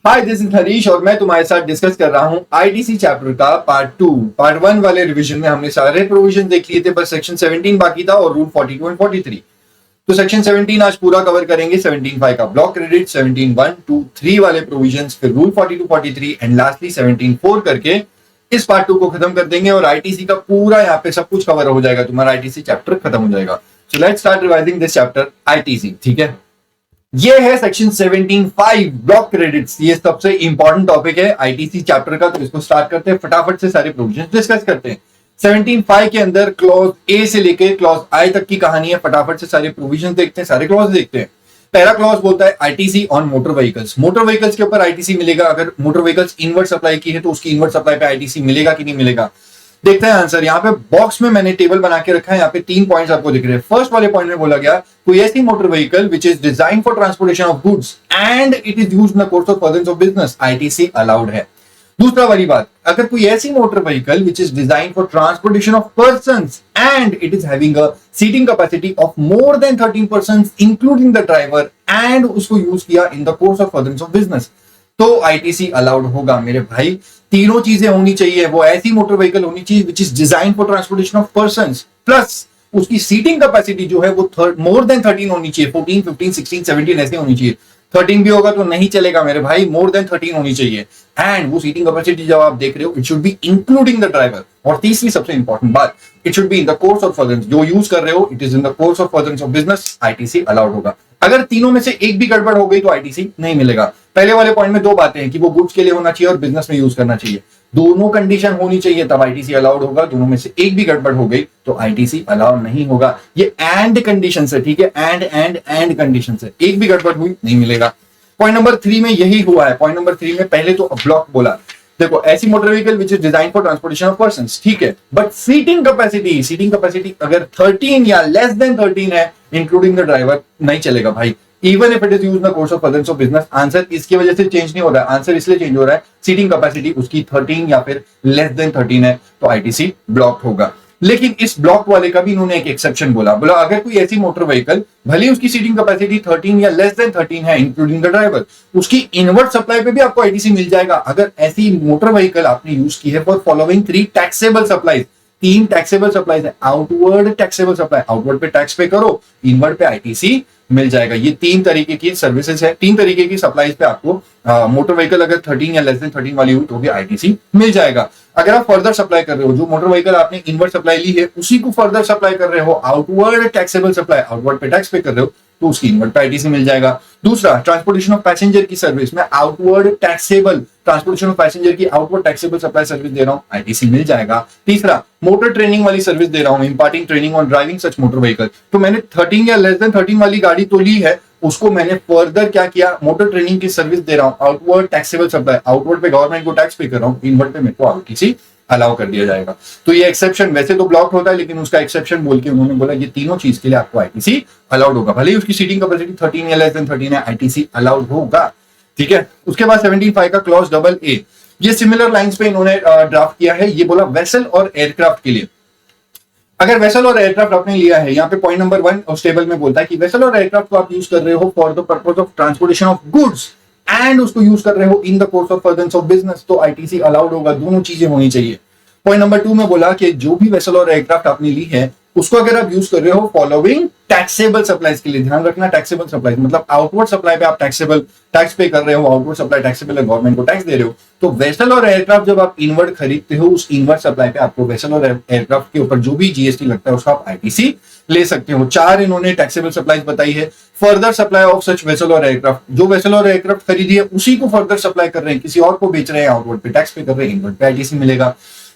Hi, this is Harish और मैं तुम्हारे साथ डिस्कस कर रहा हूं आईटीसी चैप्टर का पार्ट 1 वाले रिवीजन में हमने सारे प्रोविजन देख लिए थे, बस सेक्शन 17 बाकी था और रूल 42 एंड 43। तो सेक्शन 17 आज पूरा कवर करेंगे। 17(5) का ब्लॉक क्रेडिट, 17(1), 2, 3 वाले प्रोविजंस, फिर रूल 42, 43 एंड लास्टली 17(4) करके इस पार्ट 2 को खत्म कर देंगे और आईटीसी का पूरा यहाँ पे सब कुछ कवर हो जाएगा, तुम्हारा आईटीसी चैप्टर खत्म हो जाएगा। सो let's start revising this chapter ITC. ठीक है, ये है सेक्शन 17(5) ब्लॉक क्रेडिट्स। ये सबसे इंपॉर्टेंट टॉपिक है आईटीसी चैप्टर का, तो इसको स्टार्ट करते हैं, फटाफट से सारे प्रोविजन डिस्कस करते हैं। 17(5) के अंदर क्लॉज ए से लेकर क्लॉज आई तक की कहानी है। फटाफट से सारे प्रोविजन देखते हैं, सारे क्लॉज देखते हैं। पहला क्लॉज बोलता है ITC on motor vehicles. Motor vehicles के ऊपर आईटीसी मिलेगा। अगर मोटर व्हीकल्स इनवर्ट सप्लाई की है तो उसकी इनवर्ट सप्लाई पे आईटीसी मिलेगा कि नहीं मिलेगा, देखते हैं आंसर। यहाँ पे बॉक्स में मैंने टेबल बना के रखा है, यहाँ पे 3 पॉइंट्स आपको दिख रहे हैं। फर्स्ट वाले पॉइंट में बोला गया कोई ऐसी motor vehicle which is design for transportation of goods and it is used in the course of furtherance of business, ITC allowed है। दूसरा वाली बात, अगर कोई ऐसी motor vehicle which is design for transportation of persons and it is having a seating capacity of more than 13 persons including the driver and उसको use किया in the course of furtherance of business, तो ITC allowed होगा। मेरे भाई, तीनों चीजें होनी चाहिए। वो ऐसी मोटर व्हीकल होनी चाहिए विच is design for transportation of persons, plus उसकी सीटिंग कैपेसिटी जो है वो मोर देन 13 होनी चाहिए। 14, 15, 16, 17 ऐसे होनी चाहिए। 13 भी होगा तो नहीं चलेगा मेरे भाई, मोर देन 13 होनी चाहिए। एंड वो सीटिंग कैपेसिटी जब आप देख रहे हो, it should be including the driver. और तीसरी सबसे इंपॉर्टेंट बात, it should be in the course of furtherance. जो यूज कर रहे हो, it is in the course of furtherance of business, ITC allowed होगा। अगर तीनों में से एक भी गड़बड़ हो गई तो आईटीसी नहीं मिलेगा। पहले वाले पॉइंट में दो बातें हैं कि वो गुड्स के लिए होना चाहिए और बिजनेस में यूज करना चाहिए। दोनों कंडीशन होनी चाहिए तब आईटीसी अलाउड होगा। दोनों में से एक भी गड़बड़ हो गई तो आईटीसी अलाउड नहीं होगा। ये एंड कंडीशन है, ठीक है, एंड कंडीशन है। एक भी गड़बड़ हुई नहीं मिलेगा। पॉइंट नंबर 3 में यही हुआ है। पॉइंट नंबर 3 में पहले तो ब्लॉक बोला, देखो ऐसी motor vehicle which is design for transportation of persons, ठीक है, बट सीटिंग कैपेसिटी अगर 13 या लेस देन 13 है इंक्लूडिंग द ड्राइवर, नहीं चलेगा भाई। Even if it is used in the course of furtherance of business, answer इसकी वजह से चेंज नहीं हो रहा है। आंसर इसलिए चेंज हो रहा है, सीटिंग कैपेसिटी उसकी 13 या फिर लेस देन 13 है तो आईटीसी ब्लॉक होगा। लेकिन इस ब्लॉक वाले का भी इन्होंने एक एक्सेप्शन बोला अगर कोई ऐसी मोटर व्हीकल भले उसकी सीटिंग कैपेसिटी 13 या लेस देन 13 है इंक्लूडिंग द ड्राइवर, उसकी इनवर्ट सप्लाई पे भी आपको आईटीसी मिल जाएगा। अगर ऐसी मोटर व्हीकल आपने यूज की है for following 3 taxable supplies. 3 taxable supplies है। आउटवर्ड टैक्सेबल सप्लाई, आउटवर्ड पे टैक्स पे करो, इनवर्ड पे आईटीसी मिल जाएगा। ये 3 तरीके की सर्विसेज है, 3 तरीके की सप्लाईज पे आपको मोटर व्हीकल अगर 13 या लेस देन 13 वाली हुई तो भी आईटीसी मिल जाएगा। अगर आप फर्दर सप्लाई कर रहे हो, जो मोटर व्हीकल आपने इनवर्ट सप्लाई ली है उसी को फर्दर सप्लाई कर रहे हो, आउटवर्ड टैक्सेबल सप्लाई, आउटवर्ड पे टैक्स पे कर रहे हो तो उसकी इनवर्ट पे आईटीसी मिल जाएगा। दूसरा, ट्रांसपोर्टेशन ऑफ पैसेंजर की सर्विस में outward taxable, transportation of passenger की आउटवर्ड टैक्सेबल सप्लाई सर्विस दे रहा हूं, आईटीसी मिल जाएगा। तीसरा, मोटर ट्रेनिंग वाली सर्विस दे रहा हूं, imparting training on driving such motor vehicle, तो मैंने 13 या लेस देन 13 वाली गाड़ी तो ली है, उसको मैंने फर्दर क्या किया, मोटर ट्रेनिंग की सर्विस दे रहा हूं, आउटवर्ड टैक्सेबल सप्लाई, आउटवर्ड पे गवर्नमेंट को टैक्स पे कर रहा हूं, इनवर्ट पे मेरे को आईटीसी अलाउ कर दिया जाएगा। तो ये एक्सेप्शन वैसे तो ब्लॉक होता है, लेकिन उसका एक्सेप्शन बोल के उन्होंने बोला ये तीनों चीज के लिए आपको आईटीसी अलाउड होगा। भले ही उसकी सीटिंग कैपेसिटी 13 या लेस देन 13 है, आईटीसी अलाउड होगा। ठीक है, उसके बाद 17(5) का क्लॉज डबल ए, ये सिमिलर लाइंस पे इन्होंने ड्राफ्ट किया है। ये बोला वेसल और एयरक्राफ्ट के लिए। अगर वेसल और एयरक्राफ्ट आपने लिया है, यहाँ पे पॉइंट नंबर 1 उस टेबल में बोलता है कि वेसल और एयरक्राफ्ट को आप यूज कर रहे हो for the purpose of transportation of goods and उसको यूज कर रहे हो इन the course of furtherance of business, तो आईटीसी अलाउड होगा। दोनों चीजें होनी चाहिए। पॉइंट नंबर 2 में बोला कि जो भी वेसल और एयरक्राफ्ट आपने ली है उसको अगर आप यूज कर रहे हो फॉलोइंग टैक्सेबल सप्लाईज के लिए, ध्यान रखना टैक्सेबल सप्लाईज मतलब आउटवर्ड सप्लाई पे आप टैक्सेबल टैक्स पे कर रहे हो, आउटवर्ड सप्लाई टैक्सेबल है, गवर्नमेंट को टैक्स दे रहे हो, तो वेसल और एयरक्राफ्ट जब आप इनवर्ट खरीदते हो उस इनवर्ट सप्लाई पे आपको वेसल और एयरक्राफ्ट के ऊपर जो भी जीएसटी लगता है उसका आप आईटीसी ले सकते हो। 4 इन्होंने टैक्सेबल सप्लाईज बताई है। Further supply of such vessel और एयरक्राफ्ट, जो वेसल और एयरक्राफ्ट खरीदी है उसी को फर्दर सप्लाई कर रहे हैं, किसी और को बेच रहे हैं, आउटवर्ड पे टैक्स पे कर रहे हैं, इनवर्ट पे आईटीसी मिलेगा।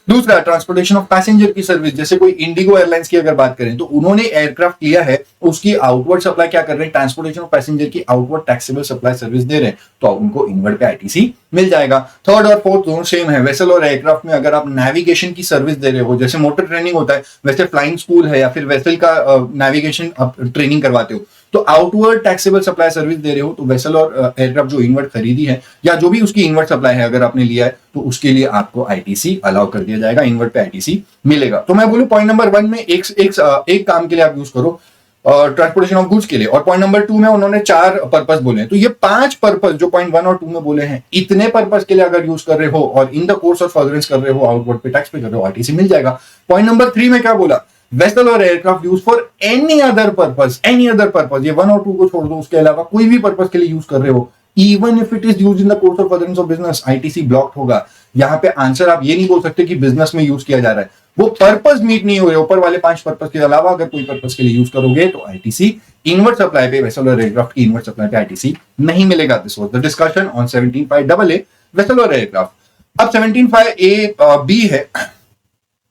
दूसरा, ट्रांसपोर्टेशन ऑफ पैसेंजर की सर्विस, जैसे कोई इंडिगो एयरलाइंस की अगर बात करें तो उन्होंने एयरक्राफ्ट लिया है, उसकी आउटवर्ड सप्लाई क्या कर रहे हैं, ट्रांसपोर्टेशन ऑफ पैसेंजर की आउटवर्ड टैक्सेबल सप्लाई सर्विस दे रहे हैं, तो उनको इनवर्ट पे आईटीसी मिल जाएगा। थर्ड और फोर्थ दोनों सेम है। वेसल और एयरक्राफ्ट में अगर आप नेविगेशन की सर्विस दे रहे हो, जैसे मोटर ट्रेनिंग होता है वैसे फ्लाइंग स्कूल है या फिर वेसल का नेविगेशन ट्रेनिंग करवाते हो, तो आउटवर्ड टैक्सेबल सप्लाई सर्विस दे रहे हो, तो वेसल और एयरक्राफ्ट जो इनवर्ट खरीदी है या जो भी उसकी इनवर्ट सप्लाई है अगर आपने लिया है तो उसके लिए आपको आईटीसी अलाउ कर दिया जाएगा, इनवर्ट पे आईटीसी मिलेगा। तो मैं बोलूं पॉइंट नंबर 1 में एक काम के लिए आप यूज करो, ट्रांसपोर्टेशन ऑफ गुड्स के लिए, और पॉइंट नंबर 2 में उन्होंने 4 पर्पस बोले हैं। तो ये 5 पर्पस जो पॉइंट 1 और 2 में बोले हैं, इतने पर्पस के लिए अगर यूज कर रहे हो और इन द कोर्स ऑफ फर्दरेंस कर रहे हो, आउटवर्ड पे टैक्स पे कर रहे हो, आईटीसी मिल जाएगा। पॉइंट नंबर 3 में क्या बोला, वेसल और aircraft use for any other purpose, any other purpose, ये 1 और 2 को छोड़ दो, उसके अलावा कोई भी पर्पस के लिए यूज कर रहे हो, even if it is use in the course of furtherance of business, ITC blocked होगा। यहाँ पे आंसर आप ये नहीं बोल सकते कि बिजनेस में यूज किया जा रहा है, वो पर्पस मीट नहीं हो रहे, ऊपर वाले 5 पर्पस के अलावा अगर कोई पर्पस के लिए यूज करोगे तो आईटीसी इनवर्ट सप्लाई पे, वेसल और एयरक्राफ्ट की इनवर्ट सप्लाई पे आईटीसी नहीं मिलेगा। This was the discussion on 17.5 vessel और एयरक्राफ्ट। अब 17.5 बी है,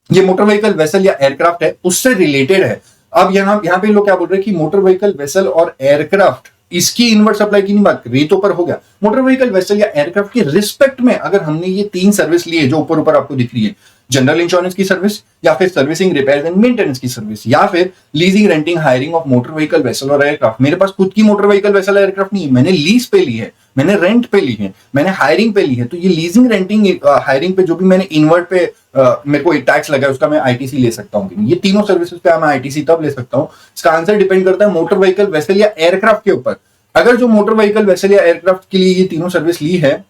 ये मोटर व्हीकल वेसल या एयरक्राफ्ट है, उससे रिलेटेड है। अब यहाँ पे लोग क्या बोल रहे हैं कि मोटर व्हीकल वेसल और एयरक्राफ्ट, इसकी इनवर्ट सप्लाई की नहीं बात कर रही, तो ऊपर हो गया। मोटर व्हीकल वेसल या एयरक्राफ्ट के रिस्पेक्ट में अगर हमने ये 3 सर्विस ली है जो ऊपर ऊपर आपको दिख रही है, जनरल इंश्योरेंस की सर्विस, या फिर सर्विसिंग, रिपेयर एंड मेंटेनेंस की सर्विस, या फिर leasing, renting, hiring of motor vehicle vessel और एयरक्राफ्ट। मेरे पास खुद की मोटर व्हीकल वेसल एयरक्राफ्ट नहीं है, मैंने लीज पे ली है, मैंने रेंट पे ली है, मैंने हायरिंग पे ली है। तो ये लीजिंग, रेंटिंग, हायरिंग पे जो भी मैंने इनवर्ट पे मेरे को एक टैक्स लगा है, उसका मैं आईटीसी ले सकता हूँ कि नहीं? ये तीनों सर्विसेज पे मैं आईटीसी तब ले सकता हूँ, इसका आंसर डिपेंड करता है मोटर व्हीकल वेसल या एयरक्राफ्ट के ऊपर। अगर जो मोटर व्हीकल वेसल या एयरक्राफ्ट के लिए ये तीनों सर्विस ली है,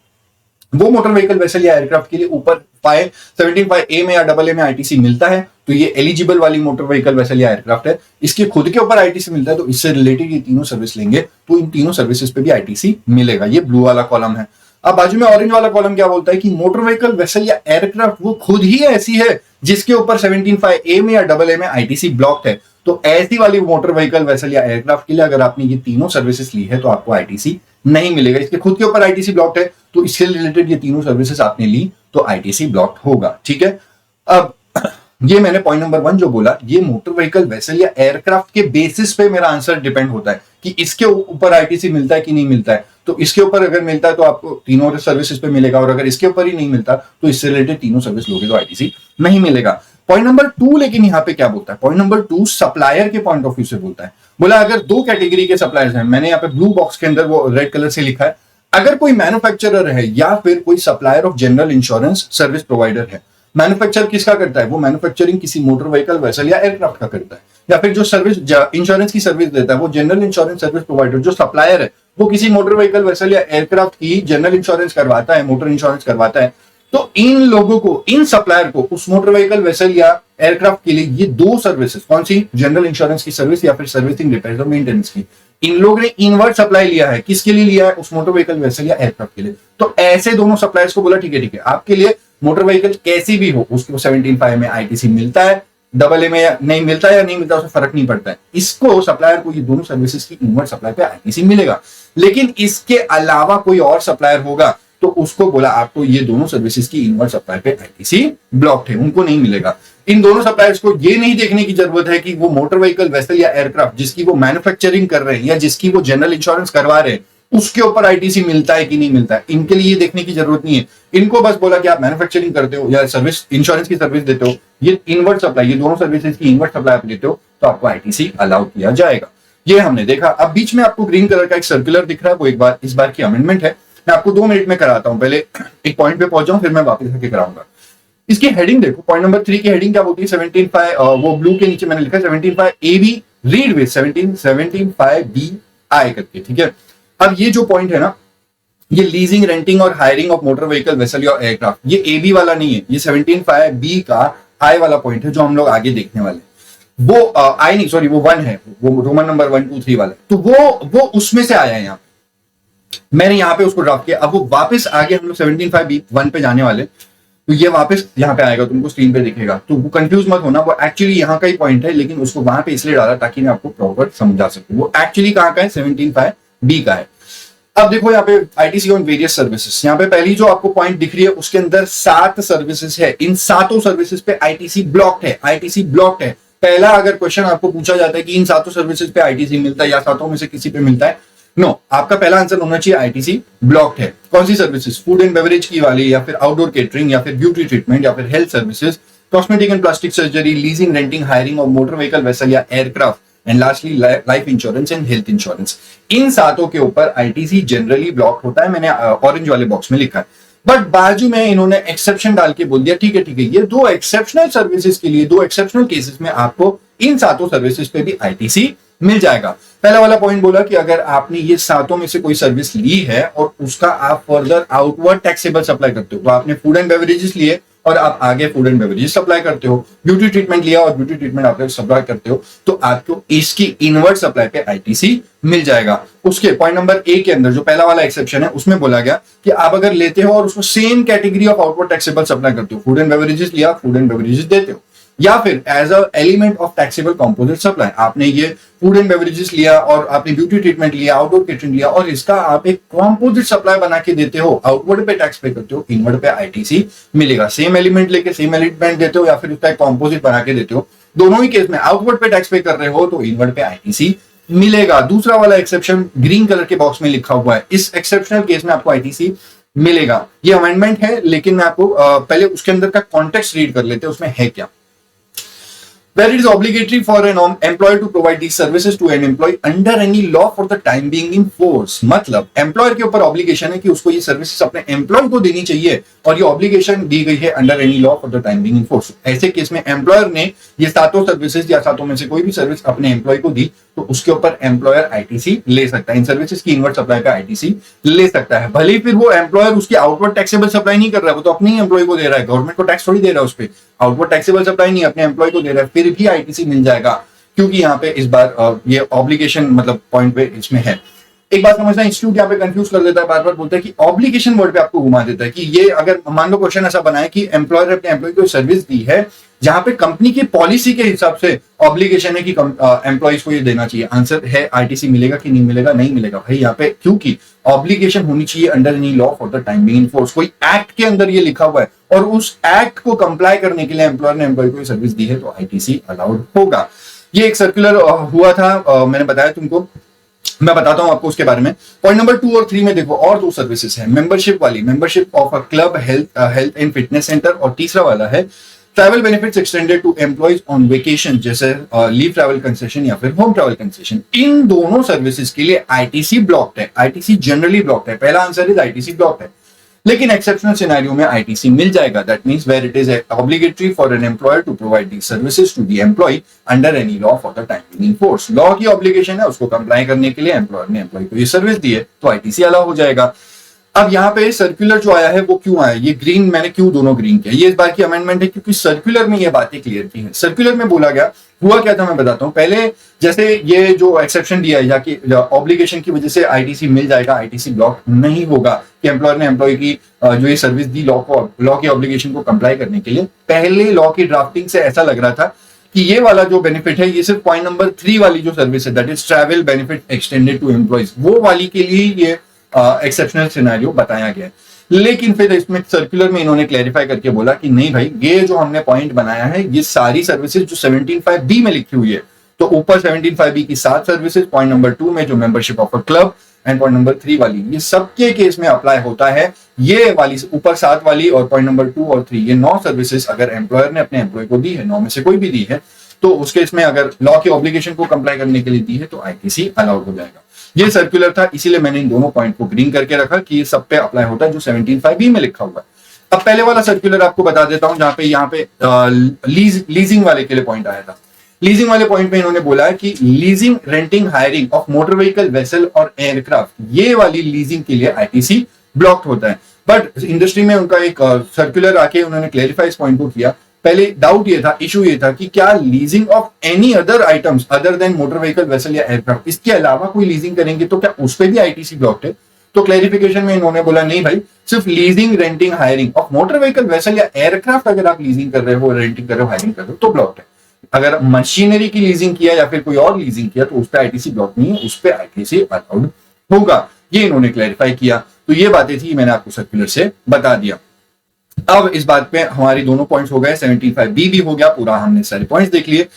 वो मोटर व्हीकल वेसल या एयरक्राफ्ट के लिए ऊपर 17.5 में या AA में आईटीसी मिलता है, तो ये एलिजिबल वाली मोटर व्हीकल वेसल या एयरक्राफ्ट है। इसके खुद के ऊपर आईटीसी मिलता है, तो इससे रिलेटेड ये तीनों सर्विस लेंगे तो इन तीनों सर्विसेज पे भी आईटीसी मिलेगा। ये ब्लू वाला कॉलम है। अब बाजू में ऑरेंज वाला कॉलम क्या बोलता है कि मोटर व्हीकल वेसल या एयरक्राफ्ट वो खुद ही ऐसी है जिसके ऊपर 17.5 में या AA में आईटीसी ब्लॉक्ड है। तो ऐसी वाली मोटर व्हीकल वेसल या एयरक्राफ्ट के लिए अगर आपने ये तीनों सर्विसेज ली है तो आपको आईटीसी नहीं मिलेगा। इसके खुद के ऊपर आईटीसी ब्लॉक्ड है, तो इससे रिलेटेड ये तीनों सर्विसेज आपने ली तो आईटीसी ब्लॉक्ड होगा। ठीक है, अब ये मैंने पॉइंट नंबर 1 जो बोला, ये मोटर व्हीकल वेसल या एयरक्राफ्ट के बेसिस पे मेरा आंसर डिपेंड होता है कि इसके ऊपर आईटीसी मिलता है कि नहीं मिलता है। तो इसके ऊपर अगर मिलता है तो आपको तीनों सर्विसेज पे मिलेगा, और अगर इसके ऊपर ही नहीं मिलता तो इससे रिलेटेड तीनों सर्विस लोगे तो आईटीसी नहीं मिलेगा। पॉइंट नंबर 2 लेकिन यहाँ पे क्या बोलता है, पॉइंट नंबर 2 सप्लायर के पॉइंट ऑफ व्यू से बोलता है। बोला अगर 2 कैटेगरी के सप्लायर्स हैं, मैंने यहाँ पे ब्लू बॉक्स के अंदर वो रेड कलर से लिखा है, अगर कोई मैन्युफैक्चरर है या फिर कोई supplier of general insurance service provider है। मैन्युफैक्चर किसका करता है, वो मैन्युफैक्चरिंग किसी मोटर व्हीकल वेसल या एयरक्राफ्ट का करता है, या फिर जो सर्विस इंश्योरेंस की सर्विस देता है वो जनरल इंश्योरेंस सर्विस प्रोवाइडर। जो सप्लायर है वो किसी मोटर व्हीकल वेसल या एयरक्राफ्ट की जनरल इंश्योरेंस करवाता है, मोटर इंश्योरेंस करवाता है। तो इन लोगों को, इन सप्लायर को उस मोटर व्हीकल वेसल या एयरक्राफ्ट के लिए ये 2 सर्विसेज, कौन सी, जनरल इंश्योरेंस की सर्विस या फिर सर्विसिंग, रिपेयर और मेंटेनेंस की, इन लोग ने इनवर्ट सप्लाई लिया है। किसके लिए लिया है, उस मोटर व्हीकल वेसल या एयरक्राफ्ट के लिए। तो ऐसे दोनों सप्लायर्स को बोला ठीक है आपके लिए मोटर व्हीकल कैसी भी हो उसको 17.5 में आईटीसी मिलता है, AA में या नहीं मिलता है या नहीं मिलता, उससे फर्क नहीं पड़ता है। इसको सप्लायर को ये दोनों सर्विसेज की इनवर्ट सप्लाई पे आईटीसी मिलेगा। लेकिन इसके अलावा कोई और सप्लायर होगा तो उसको बोला आपको ये दोनों सर्विसेज की इनवर्ट सप्लाई पे आईटीसी ब्लॉक्ड है, उनको नहीं मिलेगा। इन दोनों सप्लायर्स को ये नहीं देखने की जरूरत है कि वो मोटर व्हीकल वेसल या एयरक्राफ्ट जिसकी वो मैन्युफैक्चरिंग कर रहे हैं या जिसकी वो जनरल इंश्योरेंस करवा रहे हैं उसके ऊपर आईटीसी मिलता है कि नहीं मिलता है। इनके लिए ये देखने की जरूरत नहीं है। इनको बस बोला कि आप मैन्युफैक्चरिंग करते हो या सर्विस इंश्योरेंस की सर्विस देते हो, ये इनवर्ट सप्लाई, ये दोनों सर्विसेज की इनवर्ट सप्लाई आप लेते हो तो आपको आईटीसी अलाउ किया जाएगा। ये हमने देखा। अब बीच में आपको ग्रीन कलर का एक सर्कुलर दिख रहा है, वो एक बार इस बार की अमेंडमेंट है। मैं आपको 2 मिनट में कराता हूं, पहले एक पॉइंट पे पहुंच जाऊं फिर मैं वापस आके कराऊंगा। इसकी हेडिंग देखो, पॉइंट नंबर 3 की हेडिंग क्या बोलती है, 17.5 वो ब्लू के नीचे मैंने लिखा 17.5 AB रीड विद 17.5 BI करके। ठीक है, अब ये जो पॉइंट है ना, ये लीजिंग, रेंटिंग और hiring of motor vehicle vessel या एयरक्राफ्ट, ये AB वाला नहीं है, ये 17.5 B का I वाला पॉइंट है जो हम लोग आगे देखने वाले। वो I नहीं, सॉरी, वो 1 है, वो रोमन नंबर 1 2 3 वाला, तो वो उसमें से आया है। यहाँ मैंने यहाँ पे उसको ड्रॉप किया। अब वो वापस आगे हम लोग 17.5 B1 पे जाने वाले, तो ये वापस यहाँ पे आएगा, तुमको स्क्रीन पे दिखेगा, तो वो कंफ्यूज मत होना। वो एक्चुअली यहाँ का ही पॉइंट है, लेकिन उसको वहां पे इसलिए डाला ताकि मैं आपको प्रॉपर समझा सकूं। वो एक्चुअली कहाँ का है, 17.5 B का है। अब देखो यहाँ पे आईटीसी ऑन वेरियस सर्विसेज, यहाँ पे पहली जो आपको पॉइंट दिख रही है उसके अंदर 7 सर्विसेज है। इन 7 सर्विसेज पे आईटीसी ब्लॉक्ड है, आईटीसी ब्लॉक्ड है। पहला अगर क्वेश्चन आपको पूछा जाता है कि इन 7 सर्विसेज पे आईटीसी मिलता है या 7 में से किसी पे मिलता है, नो, आपका पहला आंसर होना चाहिए आईटीसी ब्लॉक्ड है। कौन सी सर्विसेज, फूड एंड बेवरेज की वाली, या फिर आउटडोर केटरिंग, या फिर ब्यूटी ट्रीटमेंट, या फिर health services, cosmetic and plastic surgery, leasing, renting, hiring of motor vehicle vessel या aircraft, and lastly life insurance and health insurance. इन 7 के ऊपर आईटीसी जनरली ब्लॉक होता है, मैंने ऑरेंज वाले बॉक्स में लिखा है। बट बाजू में इन्होंने एक्सेप्शन डाल के बोल दिया ठीक है, ये 2 एक्सेप्शनल सर्विसेज के लिए, 2 एक्सेप्शनल केसेस में आपको इन 7 सर्विसेज पे भी आईटीसी मिल जाएगा। पहला वाला पॉइंट बोला कि अगर आपने ये सातों में से कोई सर्विस ली है और उसका आप फर्दर आउटवर्ड टैक्सेबल सप्लाई करते हो, तो आपने फूड एंड बेवरेजेस लिए और आप आगे फूड एंड बेवरेजेस सप्लाई करते हो, ब्यूटी ट्रीटमेंट लिया और ब्यूटी ट्रीटमेंट आप सप्लाई करते हो, तो आपको इसकी इनवर्ड सप्लाई पे आईटीसी मिल जाएगा। उसके पॉइंट नंबर ए के अंदर जो पहला वाला एक्सेप्शन है उसमें बोला गया कि आप अगर लेते हो और उसको same category of outward taxable supply करते हो, फूड एंड बेवरेजेस लिया, फूड एंड बेवरेजेस देते हो, या फिर as a element of taxable composite supply आपने ये फूड एंड बेवरेजेस लिया और आपने ब्यूटी ट्रीटमेंट लिया, आउटडोर केटरिंग लिया और इसका आप एक कंपोजिट सप्लाई बना के देते हो, आउटवर्ड पे टैक्स पे करते हो, इनवर्ड पे आईटीसी मिलेगा। सेम एलिमेंट लेके सेम एलिमेंट देते हो या फिर उसका एक कंपोजिट बना के देते हो, दोनों ही केस में आउटवर्ड पे टैक्स पे कर रहे हो तो इनवर्ड पे आईटीसी मिलेगा। दूसरा वाला एक्सेप्शन ग्रीन कलर के बॉक्स में लिखा हुआ है, इस एक्सेप्शनल केस में आपको आईटीसी मिलेगा। ये अमेंडमेंट है लेकिन मैं आपको पहले उसके अंदर का कॉन्टेक्स्ट रीड कर लेते हैं, उसमें है क्या। Where it is obligatory for an employer to provide these services to an employee under any law for the time being in force। मतलब एम्प्लॉयर के ऊपर ऑब्लिगेशन है कि उसको ये सर्विसेज अपने एम्प्लॉय को देनी चाहिए और ये ऑब्लिगेशन दी गई है under any law for the time being in force. ऐसे केस में एम्प्लॉयर ने ये सातों सर्विसेज या सातों में से कोई भी सर्विस अपने एम्प्लॉय को दी तो उसके ऊपर एम्प्लॉयर आईटीसी ले सकता है, इन सर्विसेज की इनवर्ड सप्लाई का आईटीसी ले सकता है। भले ही फिर वो एम्प्लॉयर उसकी आउटवर्ड टैक्सेबल सप्लाई नहीं कर रहा है, वो तो अपने ही एम्प्लॉय को दे रहा है, गवर्नमेंट को टैक्स थोड़ी दे रहा है उस पर, आउटवर्ड टैक्सेबल सप्लाई नहीं अपने एम्प्लॉय को दे रहा है, फिर भी आईटीसी मिल जाएगा क्योंकि यहाँ पे इस बार ये ऑब्लिगेशन मतलब पॉइंट पे इसमें है। एक बात समझना, इंस्टीट्यूट यहाँ पे कंफ्यूज कर देता है, बार बार बोलता है कि ऑब्लिगेशन वर्ड पे आपको घुमा देता है कि ये अगर मान लो क्वेश्चन ऐसा बनाए कि एम्प्लॉयर अपने एम्प्लॉय को सर्विस दी है जहां पे कंपनी की पॉलिसी के हिसाब से ऑब्लिगेशन है कि एम्प्लॉइज को ये देना चाहिए, आंसर है आईटीसी मिलेगा कि नहीं मिलेगा, नहीं मिलेगा भाई यहाँ पे, क्योंकि ऑब्लिगेशन होनी चाहिए under any law for the time being in force. कोई एक्ट के अंदर ये लिखा हुआ है और उस एक्ट को कंप्लाई करने के लिए एम्प्लॉयर ने एम्प्लॉय को सर्विस दी है तो आईटीसी अलाउड होगा। ये एक सर्कुलर हुआ था, मैंने बताया तुमको, मैं बताता हूं आपको उसके बारे में। पॉइंट नंबर 2 और 3 में देखो और दो सर्विसेज है, मेंबरशिप वाली, membership of a club, health and fitness centre, और तीसरा वाला है travel benefits extended to employees on vacation, जैसे लीव ट्रैवल कंसेशन या फिर होम ट्रैवल कंसेशन। इन दोनों सर्विसेज के लिए आईटीसी ब्लॉक्ड है, आईटीसी जनरली ब्लॉक्ड है, पहला आंसर इज आईटीसी ब्लॉक्ड है, लेकिन एक्सेप्शनल सिनेरियो में आईटीसी मिल जाएगा। That means where it is obligatory for an employer to provide the services to the employee under any law for the time being in force. Law की obligation है, उसको comply करने के लिए employer ने एम्प्लॉय को ये सर्विस दी है तो आईटीसी अलाउ हो जाएगा। अब यहाँ पे सर्कुलर जो आया है वो क्यों आया, ये ग्रीन, मैंने क्यों दोनों ग्रीन किया, ये इस बार की अमेंडमेंट है क्योंकि सर्कुलर में ये बातें क्लियर की है। सर्कुलर में बोला गया, हुआ क्या था मैं बताता हूँ। पहले जैसे ये जो एक्सेप्शन दिया है जाकि ऑब्लिगेशन की वजह से आईटीसी मिल जाएगा, आईटीसी ब्लॉक नहीं होगा कि एम्प्लॉयर ने एम्प्लॉय की जो ये सर्विस दी लॉ की ऑब्लिगेशन को कंप्लाई करने के लिए। पहले लॉ की ड्राफ्टिंग से ऐसा लग रहा था कि ये वाला जो बेनिफिट है ये सिर्फ पॉइंट नंबर 3 वाली जो सर्विस है that is travel benefit extended to employees, वो वाली के लिए ये एक्सेप्शनल सिनेरियो बताया गया है। लेकिन फिर इसमें सर्कुलर में इन्होंने क्लैरिफाई करके बोला कि नहीं भाई, ये जो हमने पॉइंट बनाया है ये सारी सर्विसेज जो 17(5)(b) में लिखी हुई है, तो ऊपर 17(5)(b) की 7 सर्विसेज, पॉइंट नंबर 2 में जो membership of a club and point number 3 वाली, ये सबके केस में अप्लाई होता है। ये वाली ऊपर 7 वाली और पॉइंट नंबर 2 और 3 ये 9 सर्विसेज अगर एम्प्लॉयर ने अपने एम्प्लॉय को दी है, 9 में से कोई भी दी है, तो उस केस में अगर लॉ की ऑब्लिगेशन को कंप्लाई करने के लिए दी है तो आईटीसी अलाउड हो जाएगा। ये सर्कुलर था, इसीलिए मैंने इन दोनों पॉइंट को ग्रीन करके रखा कि ये सब पे अप्लाई होता है जो 17(5)(b) में लिखा हुआ है। अब पहले वाला सर्कुलर आपको बता देता हूं जहां पे यहाँ पे लीजिंग वाले के लिए पॉइंट आया था। लीजिंग वाले पॉइंट में इन्होंने बोला है कि leasing, renting, hiring of motor vehicle, vessel और एयरक्राफ्ट, ये वाली लीजिंग के लिए आईटीसी ब्लॉक्ड होता है। बट इंडस्ट्री में उनका एक सर्कुलर आके उन्होंने क्लेरिफाई इस पॉइंट को किया। पहले डाउट ये था, इशू ये था कि क्या leasing of any other items other than motor vehicle, vessel या एयरक्राफ्ट, इसके अलावा कोई लीजिंग करेंगे तो क्या उस पर भी आईटीसी ब्लॉक्ड है। तो क्लैरिफिकेशन में इन्होंने बोला नहीं भाई, सिर्फ leasing, renting, hiring of motor vehicle, vessel या एयरक्राफ्ट अगर आप लीजिंग कर रहे हो, रेंटिंग कर रहे हो, हायरिंग कर रहे हो तो ब्लॉक्ड है। अगर मशीनरी की लीजिंग किया या फिर कोई और लीजिंग किया तो उस पर आईटीसी ब्लॉक नहीं है, उस पर आईटीसी अलाउड होगा। ये इन्होंने क्लैरिफाई किया। तो ये बातें थी, मैंने आपको सर्कुलर से बता दिया। अब इस बात पे हमारी दोनों पॉइंट्स हो गए, 17(5)(b) भी हो गया पूरा, हमने सारे पॉइंट्स देख लिए।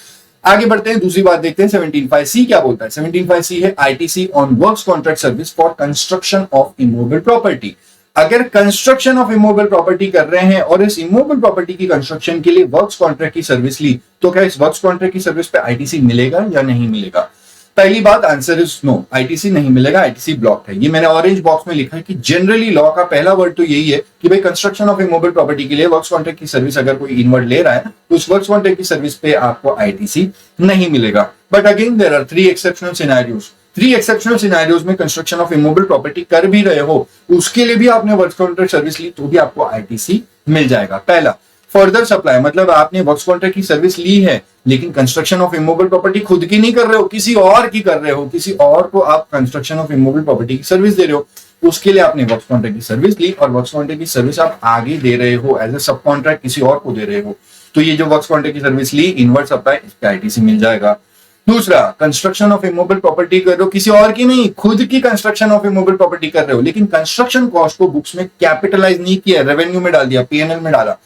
आगे बढ़ते हैं, दूसरी बात देखते हैं 17(5)(c) क्या बोलता है। 17(5)(c) है ITC on works contract service for construction of immovable property. अगर कंस्ट्रक्शन ऑफ इमूवेबल प्रॉपर्टी कर रहे हैं और इस इमूवेबल प्रॉपर्टी की कंस्ट्रक्शन के लिए वर्क्स कॉन्ट्रैक्ट की सर्विस ली, तो क्या इस वर्क्स कॉन्ट्रैक्ट की सर्विस पे आईटीसी मिलेगा या नहीं मिलेगा। पहली बात, आंसर इज नो, आईटीसी नहीं मिलेगा, आईटीसी ब्लॉक है। ये मैंने ऑरेंज बॉक्स में लिखा है कि जनरली लॉ का पहला वर्ड तो यही है कि भाई कंस्ट्रक्शन ऑफ इमूवेबल प्रॉपर्टी के लिए वर्क्स कॉन्ट्रैक्ट की सर्विस अगर कोई इनवर्ट ले रहा है तो उस वर्क्स कॉन्ट्रैक्ट की सर्विस पे आपको आईटीसी नहीं मिलेगा। But again there are 3 exceptional scenarios. 3 exceptional scenarios में कंस्ट्रक्शन ऑफ इमूवेबल प्रॉपर्टी कर भी रहे हो, उसके लिए भी आपने वर्क्स कॉन्ट्रैक्ट सर्विस ली तो भी आपको आईटीसी मिल जाएगा। पहला, फर्दर सप्लाई, मतलब आपने वर्क्स कॉन्ट्रैक्ट की सर्विस ली है लेकिन कंस्ट्रक्शन ऑफ इमूवेबल प्रॉपर्टी खुद की नहीं कर रहे हो, किसी और की कर रहे हो, किसी और को आप कंस्ट्रक्शन ऑफ इमूवेबल प्रॉपर्टी की सर्विस दे रहे हो, उसके लिए आपने वर्क्स कॉन्ट्रैक्ट की सर्विस ली और वर्क्स कॉन्ट्रैक्ट की सर्विस आप आगे दे रहे हो, एज ए सब कॉन्ट्रैक्ट किसी और को दे रहे हो, तो ये जो वर्क्स कॉन्ट्रैक्ट की सर्विस ली, इनवर्ट सप्लाई, इस पे आईटीसी मिल जाएगा। दूसरा, कंस्ट्रक्शन ऑफ इमूवेबल प्रॉपर्टी कर रहे हो, किसी और की नहीं, खुद की कंस्ट्रक्शन ऑफ इमूवेबल प्रॉपर्टी कर रहे हो, लेकिन कंस्ट्रक्शन कॉस्ट को बुक्स में कैपिटलाइज नहीं किया, रेवेन्यू में डाल दिया, पीएनएल में डाला।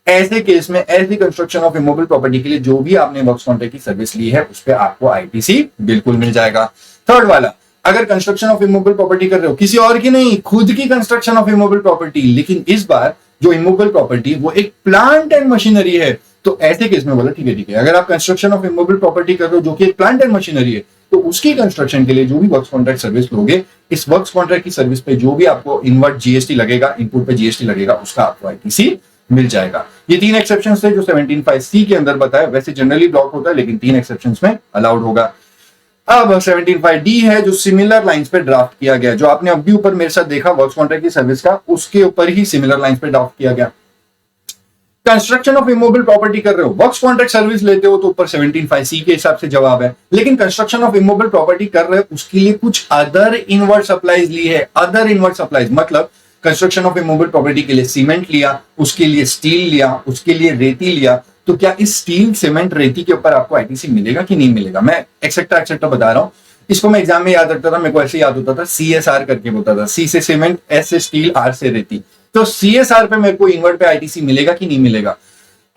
ऐसे केस में ऐसी कंस्ट्रक्शन ऑफ इमूवेबल प्रॉपर्टी के लिए जो भी आपने वर्क्स कॉन्ट्रैक्ट की सर्विस ली है उस पर आपको आईटीसी बिल्कुल मिल जाएगा। थर्ड वाला, अगर कंस्ट्रक्शन ऑफ इमूवेबल प्रॉपर्टी कर रहे हो, किसी और की नहीं, खुद की कंस्ट्रक्शन ऑफ इमूवेबल प्रॉपर्टी, लेकिन इस बार जो इमूवेबल प्रॉपर्टी वो एक प्लांट एंड मशीनरी है, तो ऐसे केस में बोला ठीक है ठीक है, अगर आप कंस्ट्रक्शन ऑफ इमूवेबल प्रॉपर्टी कर रहे हो जो कि एक प्लांट एंड मशीनरी है, तो उसकी कंस्ट्रक्शन के लिए जो भी वर्क्स कॉन्ट्रैक्ट सर्विस लोगे, इस वर्क्स कॉन्ट्रैक्ट की सर्विस पे जो भी आपको इनवर्ट जीएसटी लगेगा, इनपुट पे जीएसटी लगेगा, उसका आपको आईटीसी मिल जाएगा। ये 3 एक्सेप्शंस थे जो 17(5)(c) के अंदर बताया, वैसे जनरली ब्लॉक होता है लेकिन 3 एक्सेप्शंस में अलाउड होगा। अब 17(5)(d) है जो सिमिलर लाइंस पे ड्राफ्ट किया गया, जो आपने अभी ऊपर मेरे साथ देखा वर्क्स कॉन्ट्रैक्ट की सर्विस का, उसके ऊपर ही सिमिलर लाइंस पे ड्राफ्ट किया गया। कंस्ट्रक्शन ऑफ इमूवेबल प्रॉपर्टी कर रहे हो, वर्क्स कॉन्ट्रैक्ट सर्विस लेते हो तो ऊपर 17(5)(c) के हिसाब से जवाब है, लेकिन कंस्ट्रक्शन ऑफ इमूवेबल प्रॉपर्टी कर रहे हो उसके लिए कुछ अदर इनवर्ट सप्लाईज ली है। अदर इनवर्ट सप्लाईज मतलब कंस्ट्रक्शन ऑफ इमूवेबल प्रॉपर्टी के लिए सीमेंट लिया, उसके लिए स्टील लिया, उसके लिए रेती लिया, तो क्या इस स्टील सीमेंट रेती के ऊपर आपको आईटीसी मिलेगा कि नहीं मिलेगा? मैं एक्सेट्रा एक्सेट्रा बता रहा हूं, इसको मैं एग्जाम में याद रखता था, मेरे को ऐसे याद होता था, CSR करके होता था, C से सीमेंट, S से स्टील, R से रेती, तो CSR पे मेरे को इनवर्ट पे आईटीसी मिलेगा कि नहीं मिलेगा?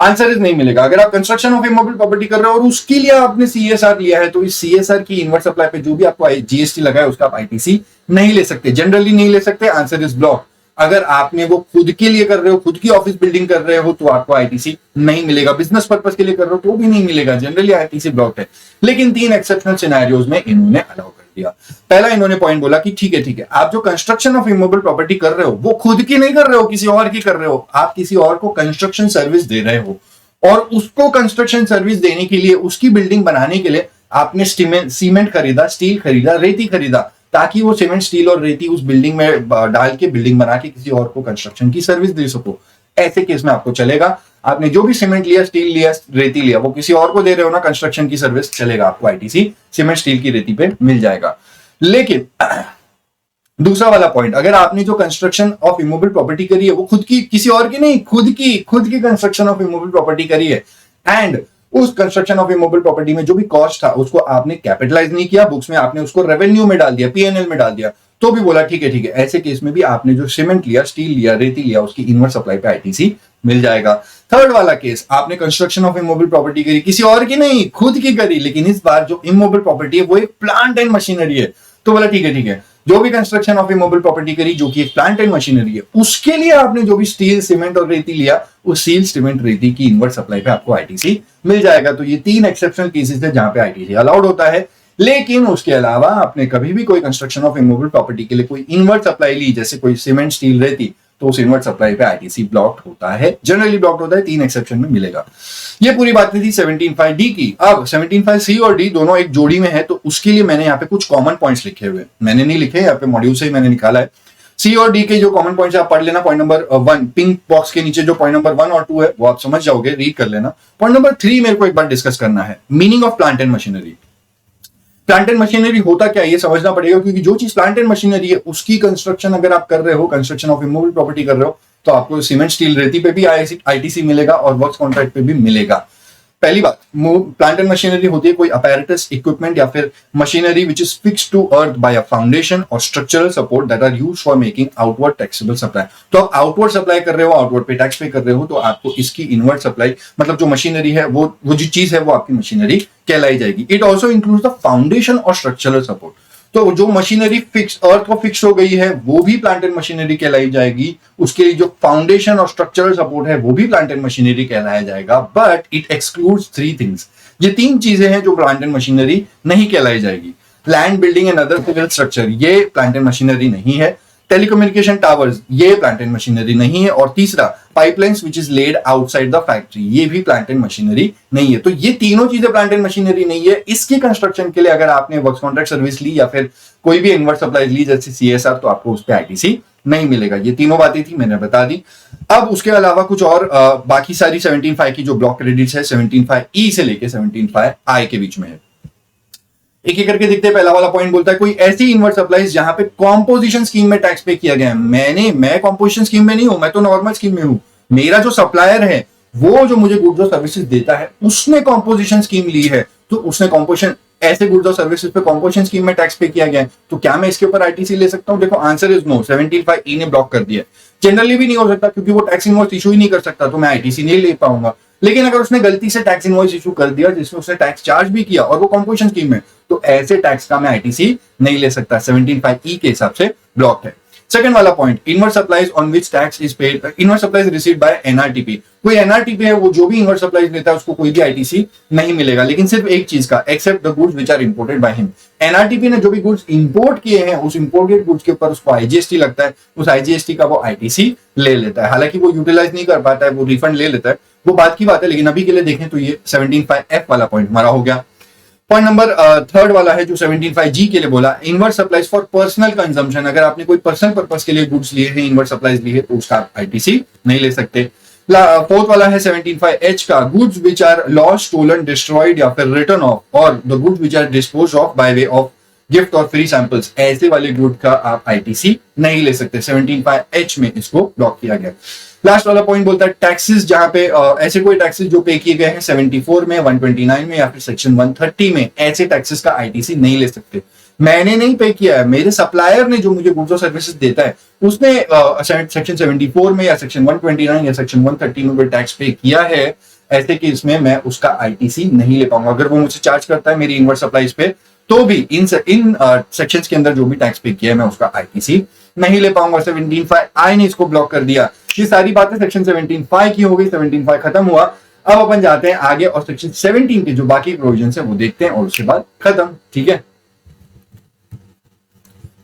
आंसर इज नहीं मिलेगा। अगर आप कंस्ट्रक्शन ऑफ इमूवेबल प्रॉपर्टी कर रहे हो और उसके लिए आपने CSR लिया है, तो इस CSR की इनवर्ट सप्लाई पे जो भी आपको जीएसटी लगा है उसका आप आईटीसी नहीं ले सकते, जनरली नहीं ले सकते। Answer is block. अगर आपने वो खुद के लिए कर रहे हो, खुद की ऑफिस बिल्डिंग कर रहे हो, तो आपको आईटीसी नहीं मिलेगा। बिजनेस पर्पस के लिए कर रहे हो तो भी नहीं मिलेगा, जनरली आईटीसी ब्लॉक्ड है। लेकिन 3 एक्सेप्शनल सिनेरियोज में इन्होंने अलाउ कर दिया। पहला इन्होंने पॉइंट बोला कि ठीक है, आप जो कंस्ट्रक्शन ऑफ इमूवेबल प्रॉपर्टी कर रहे हो वो खुद की नहीं कर रहे हो, किसी और की कर रहे हो, आप किसी और को कंस्ट्रक्शन सर्विस दे रहे हो, और उसको कंस्ट्रक्शन सर्विस देने के लिए, उसकी बिल्डिंग बनाने के लिए आपने सीमेंट खरीदा, स्टील खरीदा, रेती खरीदा, ताकि वो सीमेंट, स्टील और रेती उस बिल्डिंग में डाल के बिल्डिंग बना के किसी और को कंस्ट्रक्शन की सर्विस दे सको। ऐसे केस में आपको चलेगा। आपने जो भी सीमेंट लिया, स्टील लिया, रेती लिया, वो किसी और को दे रहे हो ना कंस्ट्रक्शन की सर्विस, चलेगा, आपको आईटीसी सीमेंट स्टील की रेती पे मिल जाएगा। लेकिन दूसरा वाला पॉइंट, अगर आपने जो कंस्ट्रक्शन ऑफ इमूवेबल प्रॉपर्टी करी है वो खुद की, किसी और की नहीं, खुद की कंस्ट्रक्शन ऑफ इमूवेबल प्रॉपर्टी करी है, एंड उस कंस्ट्रक्शन ऑफ इमूवेबल प्रॉपर्टी में जो भी कॉस्ट था उसको आपने कैपिटलाइज नहीं किया बुक्स में, आपने उसको रेवेन्यू में डाल दिया, पीएनएल में डाल दिया, तो भी बोला ठीक है, ऐसे केस में भी आपने जो सीमेंट लिया, स्टील लिया, रेती लिया, उसकी इनवर्ट सप्लाई पे आईटीसी मिल जाएगा। थर्ड वाला केस, आपने कंस्ट्रक्शन ऑफ इमूवेबल प्रॉपर्टी करी, किसी और की नहीं, खुद की करी, लेकिन इस बार जो इमूवेबल प्रॉपर्टी है वो एक प्लांट एंड मशीनरी है, तो बोला ठीक है, जो भी कंस्ट्रक्शन ऑफ इमूवेबल प्रॉपर्टी करी जो कि एक प्लांट एंड मशीनरी है, उसके लिए आपने जो भी स्टील, सीमेंट और रेती लिया, उस स्टील, सीमेंट, रेती की इनवर्ट सप्लाई पे आपको आईटीसी मिल जाएगा। तो ये 3 एक्सेप्शनल केसेस है जहां पे आईटीसी अलाउड होता है। लेकिन उसके अलावा आपने कभी भी कोई कंस्ट्रक्शन ऑफ इमूवेबल प्रॉपर्टी के लिए कोई इनवर्ट सप्लाई ली, जैसे कोई सीमेंट, स्टील, रेती, तो उस इनवर्ट सप्लाई पे आईटीसी ब्लॉक्ड होता है, जनरली ब्लॉक्ड होता है, 3 एक्सेप्शन में मिलेगा। ये पूरी बातें थी 17(5)(d) की। अब 17(5)(c) और D दोनों एक जोड़ी में है, तो उसके लिए मैंने यहाँ पे कुछ कॉमन पॉइंट्स लिखे हुए, मैंने नहीं लिखे, यहाँ पे मॉड्यूल से ही मैंने निकाला है। C और D के जो कॉमन पॉइंट्स आप पढ़ लेना। पॉइंट नंबर 1 पिंक बॉक्स के नीचे जो पॉइंट नंबर 1 और 2 है वो आप समझ जाओगे, रीड कर लेना। पॉइंट नंबर 3 मेरे को एक बार डिस्कस करना है, meaning of plant and machinery. Plant and machinery होता क्या है ये समझना पड़ेगा, क्योंकि जो चीज प्लांट एंड मशीनरी है उसकी कंस्ट्रक्शन अगर आप कर रहे हो, कंस्ट्रक्शन ऑफ इमूवेबल प्रॉपर्टी कर रहे हो, तो आपको सीमेंट, स्टील, रेती पे भी आईटीसी मिलेगा और वर्क्स कॉन्ट्रैक्ट पे भी मिलेगा। पहली बात, प्लांट एंड मशीनरी होती है कोई अपैरेटस, इक्विपमेंट या फिर machinery which is fixed to earth by a foundation और structural support that are used for making outward taxable supply. तो आप आउटवर्ड सप्लाई कर रहे हो, आउटवर्ड पे टैक्स पे कर रहे हो, तो आपको इसकी इनवर्ट सप्लाई, मतलब जो मशीनरी है वो जो चीज है वो आपकी मशीनरी कहलाई जाएगी। It also includes the foundation और स्ट्रक्चरल सपोर्ट। तो जो मशीनरी फिक्स, अर्थ को फिक्स हो गई है, वो भी प्लांट एंड मशीनरी कहलाई जाएगी। उसके लिए जो फाउंडेशन और स्ट्रक्चरल सपोर्ट है वो भी प्लांट एंड मशीनरी कहलाया जाएगा। But it excludes 3 things. ये 3 चीजें हैं जो प्लांट एंड मशीनरी नहीं कहलाई जाएगी। Land building and other civil structure, ये प्लांट एंड मशीनरी नहीं है। टेलीकम्युनिकेशन टावर्स, ये प्लांट एंड मशीनरी नहीं है। और तीसरा, pipelines which is laid outside the factory, ये भी प्लांट एंड मशीनरी नहीं है। तो ये तीनों चीजें प्लांट एंड मशीनरी नहीं है। इसके कंस्ट्रक्शन के लिए अगर आपने वर्क्स कॉन्ट्रैक्ट सर्विस ली या फिर कोई भी इनवर्ट सप्लाईज ली जैसे CSR, तो आपको उस पर आईटीसी नहीं मिलेगा। ये तीनों बातें थी, मैंने बता दी। अब उसके अलावा कुछ और बाकी सारी 17(5) की जो ब्लॉक क्रेडिट्स है 17(5)E से लेके 17(5)I के बीच में है। एक एक करके देखते हैं। पहला वाला पॉइंट बोलता है कोई ऐसी इनवर्ट सप्लाईज जहां पे कॉम्पोजिशन स्कीम में टैक्स पे किया गया है। मैं कॉम्पोजिशन स्कीम में नहीं हूं, मैं तो नॉर्मल स्कीम में हूं। मेरा जो सप्लायर है वो जो मुझे गुड्स और सर्विसेज देता है उसने कॉम्पोजिशन स्कीम ली है, तो उसने कॉम्पोजिशन ऐसे गुड्स और सर्विसेज पे कॉम्पोजिशन स्कीम में टैक्स पे किया गया है, तो क्या मैं इसके ऊपर आईटीसी ले सकता हूं? देखो आंसर इज नो, 17(5)E ने ब्लॉक कर दिया। जनरली भी नहीं हो सकता क्योंकि वो टैक्स इनवॉइस इशू ही नहीं कर सकता, तो मैं आईटीसी नहीं ले पाऊंगा। लेकिन अगर उसने गलती से टैक्स इनवॉइस इशू कर दिया जिसमें उसने टैक्स चार्ज भी किया और वो कॉम्पोजिशन स्कीम में, तो ऐसे टैक्स का मैं आईटीसी नहीं ले सकता। 17(5)E के हिसाब से ब्लॉक है। सेकंड वाला point, inward supplies on which tax is paid, inward supplies received by NRTP. कोई एनआरटीपी है वो जो भी इनवर्ट सप्लाईज लेता है उसको कोई भी आईटीसी नहीं मिलेगा, लेकिन सिर्फ एक चीज का, except the goods which are imported by him. NRTP ने जो भी गुड्स इंपोर्ट किए हैं उस इंपोर्टेड गुड्स के ऊपर उसको आईजीएसटी लगता है, उस आईजीएसटी का वो आईटीसी ले लेता है। हालांकि वो यूटिलाइज नहीं कर पाता है, वो रिफंड ले लेता है, वो बात की बात है। लेकिन अभी के लिए देखें तो ये 17(5)F वाला पॉइंट हमारा हो गया। पॉइंट नंबर थर्ड वाला है जो 17(5)G के लिए बोला, invert supplies for personal consumption. अगर आपने कोई पर्सनल पर्पस के लिए गुड्स लिए हैं, इनवर्ट सप्लाईज ली है, तो उसका आईटीसी नहीं ले सकते। फोर्थ वाला है 17(5)H का, goods which are lost, stolen, destroyed या फिर रिटर्न ऑफ, और the goods which are dispose off by way of gift और फ्री सैंपल्स, ऐसे वाले गुड का आप आईटीसी नहीं ले सकते। 17(5)H में इसको ब्लॉक किया गया। लास्ट वाला पॉइंट बोलता है टैक्सेस, जहां पे ऐसे कोई टैक्सेस जो पे किए गए हैं 74 में, 129 में या फिर सेक्शन 130 में, ऐसे टैक्सेस का आईटीसी नहीं ले सकते। मैंने नहीं पे किया है, मेरे सप्लायर ने जो मुझे गुड्स और सर्विसेज देता है उसने सेक्शन 74 में या सेक्शन 129 या सेक्शन 130 में कोई टैक्स पे किया है, ऐसे कि इसमें मैं उसका आईटीसी नहीं ले पाऊंगा। अगर वो मुझसे चार्ज करता है मेरी इनवर्ट सप्लाईज पे, तो भी इन सेक्शंस के अंदर जो भी टैक्स पे किया है मैं उसका आईटीसी नहीं ले पाऊंगा। 17(5)I ने इसको ब्लॉक कर दिया। ये सारी बातें सेक्शन 17(5) की हो गई। 17(5) खत्म हुआ। अब अपन जाते हैं आगे और सेक्शन 17 के जो बाकी प्रोविजन है वो देखते हैं और उसके बाद खत्म। ठीक है,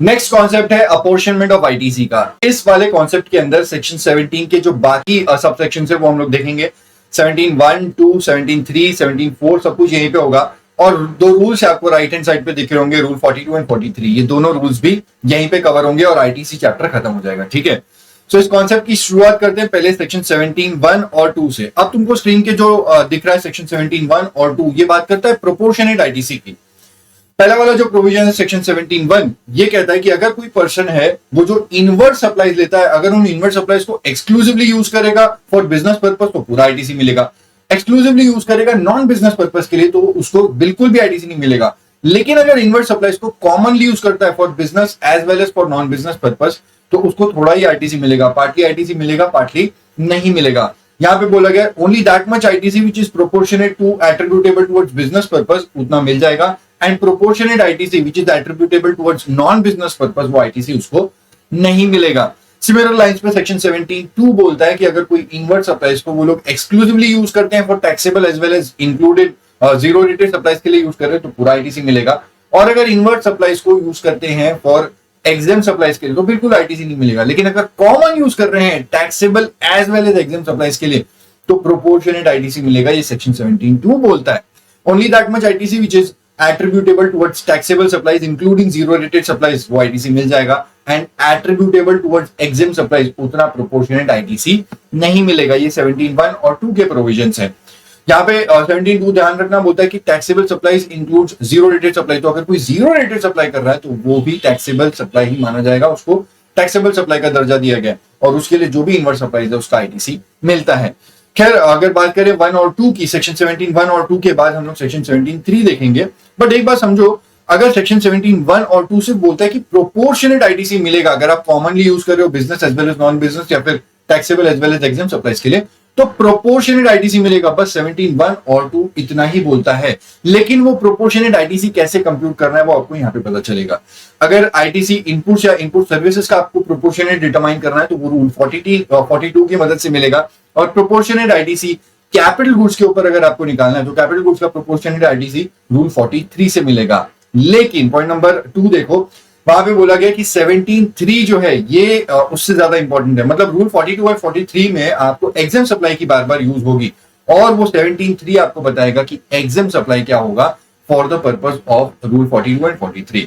नेक्स्ट कॉन्सेप्ट है अपॉर्शनमेंट ऑफ आईटीसी का। इस वाले कॉन्सेप्ट के अंदर सेक्शन 17 के जो बाकी सब सेक्शन है वो हम लोग देखेंगे। 17(1), 2, 17(3), 17(4) सब कुछ यहीं पे होगा। और दो रूल्स आपको राइट हैंड साइड पे दिख रहे होंगे, रूल 42 एंड 43। ये दोनों रूल्स भी यहीं पे कवर होंगे और आईटीसी चैप्टर खत्म हो जाएगा। ठीक है, सो इस कॉन्सेप्ट की शुरुआत करते हैं पहले सेक्शन 17(1) और 2 से। अब तुमको स्क्रीन के जो दिख रहा है सेक्शन 17(1) और 2, ये बात करता है प्रोपोर्शनेट आईटीसी की। पहला वाला जो प्रोविजन है सेक्शन 17(1), ये कहता है कि अगर कोई पर्सन है वो जो इनवर्ट सप्लाईज लेता है, अगर उन इनवर्ट सप्लाईज को एक्सक्लूसिवली यूज करेगा फॉर बिजनेस पर्पस तो पूरा आईटीसी मिलेगा। एक्सक्लूसिवली यूज करेगा नॉन बिजनेस पर्पस के लिए तो उसको बिल्कुल भी आईटीसी नहीं मिलेगा। लेकिन अगर इनवर्ट सप्लाईज को कॉमनली यूज करता है for business as well as for non business purpose, तो उसको थोड़ा ही आईटीसी मिलेगा, पार्टली आईटीसी मिलेगा, पार्टली नहीं मिलेगा। यहाँ पे बोला गया only that much ITC which is proportionate to attributable towards business purpose, उतना मिल जाएगा। And proportionate ITC which is attributable towards non business purpose, वो आईटीसी उसको नहीं मिलेगा। सिमिलर लाइंस पे सेक्शन 17(2) बोलता है कि अगर कोई इनवर्ट सप्लाईज को वो लोग एक्सक्लूसिवली यूज करते हैं for taxable as well as included zero rated supplies के लिए यूज कर रहे हैं तो पूरा आईटीसी मिलेगा। और अगर इनवर्ट सप्लाईज को यूज करते हैं फॉर एग्जाम सप्लाईज के लिए तो बिल्कुल आईटीसी नहीं मिलेगा। लेकिन अगर कॉमन यूज कर रहे हैं taxable as well as exempt supplies के लिए तो प्रोपोर्शनेट आईटीसी मिलेगा। ये सेक्शन 17(2) बोलता है only that much ITC which is attributable towards taxable supplies including zero rated supplies, वो ITC मिल जाएगा। And attributable towards exempt supplies, उतना proportionate ITC नहीं मिलेगा। ये 17(1) और 2 के प्रोविजंस है। यहाँ पे 17(2) ध्यान रखना बोलता है कि taxable supplies includes zero rated supply, तो अगर कोई जीरो रेटेड सप्लाई कर रहा है तो वो भी टैक्सेबल सप्लाई ही माना जाएगा, उसको टैक्सेबल सप्लाई का दर्जा दिया गया और उसके लिए जो भी इनवर्ट सप्लाईज है उसका आईटीसी मिलता है। खैर अगर बात करें 1 और 2 की, सेक्शन 17(1) और 2 के बाद हम लोग सेक्शन 17(3) देखेंगे। बट एक बात समझो, अगर सेक्शन 17(1) और 2 से बोलता है कि प्रोपोर्शनेट आईटीसी मिलेगा अगर आप कॉमनली यूज कर रहे हो business as well as non business या फिर taxable as well as exempt supplies के लिए, तो प्रोपोर्शनेट आईटीसी मिलेगा। बस 17(1) और 2 इतना ही बोलता है। लेकिन वो प्रोपोर्शनेट आईटीसी कैसे कंप्यूट करना है वो आपको यहाँ पे पता चलेगा। अगर आईटीसी इनपुट या इनपुट सर्विसेज का आपको प्रोपोर्शनेट डिटरमाइन करना है तो वो रूल 42 की मदद से मिलेगा। और प्रोपोर्शनेट आईटीसी कैपिटल गुड्स के ऊपर अगर आपको निकालना है तो कैपिटल गुड्स का प्रोपोर्शनेट आईटीसी रूल 43 से मिलेगा। लेकिन पॉइंट नंबर 2 देखो, वहां पे बोला गया कि 17(3) जो है ये उससे ज्यादा इंपॉर्टेंट है। मतलब रूल 42 और 43 में आपको एग्जाम सप्लाई की बार बार यूज होगी और वो 17(3) आपको बताएगा कि एग्जाम सप्लाई क्या होगा for the purpose of rule 42 and 43।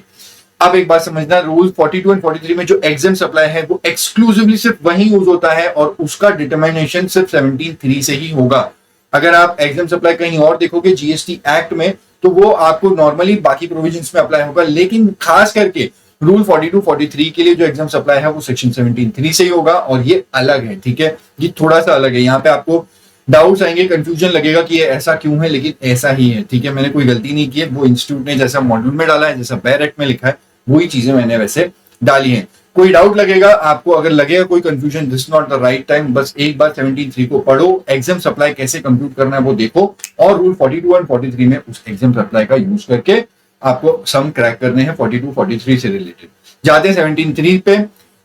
अब एक बात समझना, रूल 42 एंड 43 में जो एग्जाम सप्लाई है वो एक्सक्लूसिवली सिर्फ वही यूज होता है और उसका डिटरमिनेशन सिर्फ 17(3) से ही होगा। अगर आप एग्जाम सप्लाई कहीं और देखोगे जीएसटी एक्ट में तो वो आपको नॉर्मली बाकी प्रोविजंस में अप्लाई होगा, लेकिन खास करके रूल 42 43 के लिए जो एग्जाम सप्लाई है वो सेक्शन 17(3) से ही होगा और ये अलग है। ठीक है, ये थोड़ा सा अलग है। यहाँ पे आपको डाउट्स आएंगे, कंफ्यूजन लगेगा कि ये ऐसा क्यों है, लेकिन ऐसा ही है। ठीक है, मैंने कोई गलती नहीं की है, वो इंस्टीट्यूट ने जैसा मॉड्यूल में डाला है, जैसा बैर एक्ट में लिखा है, वही चीजें मैंने वैसे डाली हैं। कोई डाउट लगेगा आपको, अगर लगेगा कोई confusion, this not the right time, बस एक बार 17(3) को पढ़ो, एग्जाम सप्लाई कैसे कंप्यूट करना है वो देखो और रूल 42 एंड 43 में उस एग्जाम सप्लाई का यूज करके आपको सम क्रैक करने हैं 42 43 से रिलेटेड। जाते हैं 17(3) पे।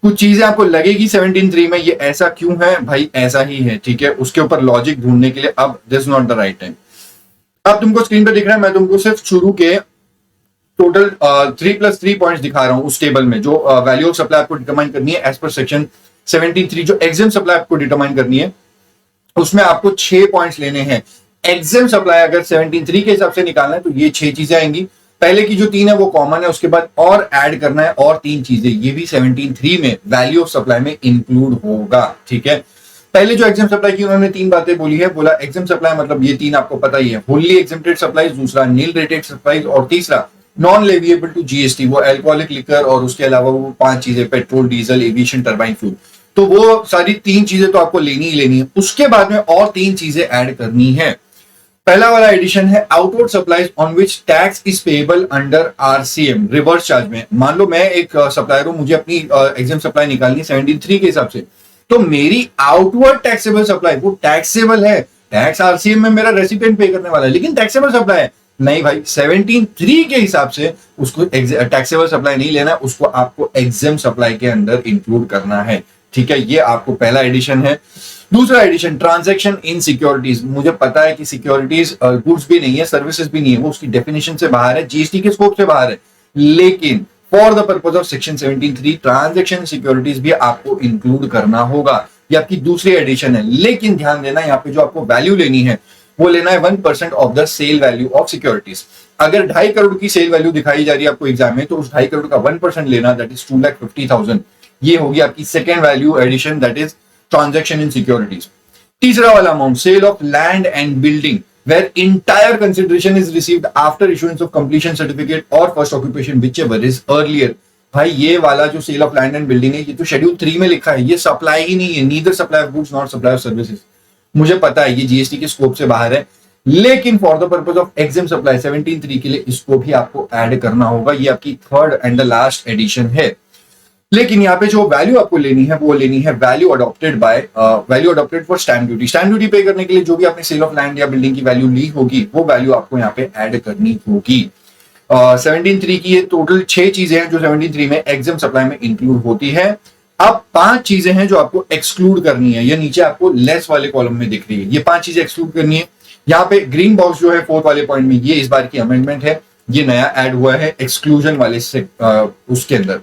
कुछ चीजें आपको लगेगी 17(3) में ये ऐसा क्यों है, भाई ऐसा ही है। ठीक है, उसके ऊपर लॉजिक ढूंढने के लिए अब this not the right time. अब तुमको स्क्रीन पे दिख रहा है, मैं तुमको सिर्फ शुरू के टोटल 3+3 पॉइंट्स दिखा रहा हूं उस टेबल में जो वैल्यू ऑफ सप्लाई आपको डिटरमाइन करनी है एज पर सेक्शन 17(3। जो एग्जाम सप्लाई आपको डिटरमाइन करनी है उसमें आपको 6 पॉइंट्स लेने हैं। एग्जाम सप्लाई अगर 17(3) के हिसाब से निकालना है तो ये 6 चीजें आएंगी। पहले की जो 3 है वो कॉमन है, उसके बाद और ऐड करना है और 3 चीजें, ये भी 17(3) में वैल्यू ऑफ सप्लाई में इंक्लूड होगा। ठीक है, पहले जो एग्जाम सप्लाई की उन्होंने 3 बातें बोली है, बोला एग्जाम सप्लाई मतलब ये 3 आपको पता ही है, होली एग्जेम्प्टेड सप्लाईज, दूसरा नील रेटेड सप्लाईज और तीसरा नॉन लेविएबल टू जीएसटी, वो अल्कोहलिक लिकर और उसके अलावा वो 5 चीजें, petrol, diesel, aviation, turbine fuel. तो वो सारी 3 चीजें तो आपको लेनी ही लेनी है। उसके बाद में और 3 चीजें ऐड करनी है। पहला वाला एडिशन है outward supplies on which tax is payable under RCM, reverse charge में। मान लो मैं एक सप्लायर हूं, मुझे अपनी एग्जाम सप्लाई निकालनी है 17(3) के हिसाब से, तो मेरी आउटवर्ड टैक्सेबल सप्लाई वो टैक्सेबल है, टैक्स आरसीएम में मेरा रेसिपिएंट पे करने वाला है, लेकिन टैक्सेबल सप्लाई है नहीं भाई, 17(3) के हिसाब से उसको टैक्सेबल सप्लाई नहीं लेना, उसको आपको एग्जाम सप्लाई के अंदर इंक्लूड करना है। ठीक है, ये आपको पहला एडिशन है। दूसरा एडिशन ट्रांजैक्शन इन सिक्योरिटीज। मुझे पता है कि सिक्योरिटीज गुड्स भी नहीं है, सर्विसेज भी नहीं है, वो उसकी डेफिनेशन से बाहर है, जीएसटी के स्कोप से बाहर है, लेकिन for the purpose of section 17(3) transaction securities भी आपको इंक्लूड करना होगा। ये आपकी दूसरी एडिशन है। लेकिन ध्यान देना, यहाँ पे जो आपको वैल्यू लेनी है वो लेना है 1% of the sale value of securities. अगर 2.5 करोड़ की सेल वैल्यू दिखाई जा रही है आपको एग्जाम में, तो उस 2.5 करोड़ का 1% लेना, दैट इज 2,50,000। ये होगी आपकी second value addition, that is transaction in securities. तीसरा वाला amount sale of land and building where entire consideration is received after issuance of completion certificate और first occupation whichever is earlier. भाई ये वाला जो sale of land and building है ये तो शेड्यूल 3 में लिखा है, ये सप्लाई ही नहीं है, neither supply of goods not supply of services. मुझे पता है ये जीएसटी के स्कोप से बाहर है, लेकिन for the purpose of exempt supply 17(3) के लिए इसको भी आपको ऐड करना होगा। ये आपकी third and the last addition है। लेकिन यहाँ पे जो वैल्यू आपको लेनी है वो लेनी है value adopted for stamp duty. Stamp duty पे करने के लिए जो भी आपने सेल ऑफ लैंड या बिल्डिंग की वैल्यू ली होगी वो वैल्यू आपको यहाँ पे ऐड करनी होगी। 17(3) की ये टोटल 6 चीजें हैं जो 17(3) में एग्जाम सप्लाई में इंक्लूड होती है। अब 5 चीजें हैं जो आपको एक्सक्लूड करनी है, ये नीचे आपको लेस वाले कॉलम में दिख रही है, ये 5 चीजें एक्सक्लूड करनी है। यहाँ पे ग्रीन बॉक्स जो है 4th वाले पॉइंट में, ये इस बार की अमेंडमेंट है, ये नया ऐड हुआ है एक्सक्लूजन वाले से उसके अंदर।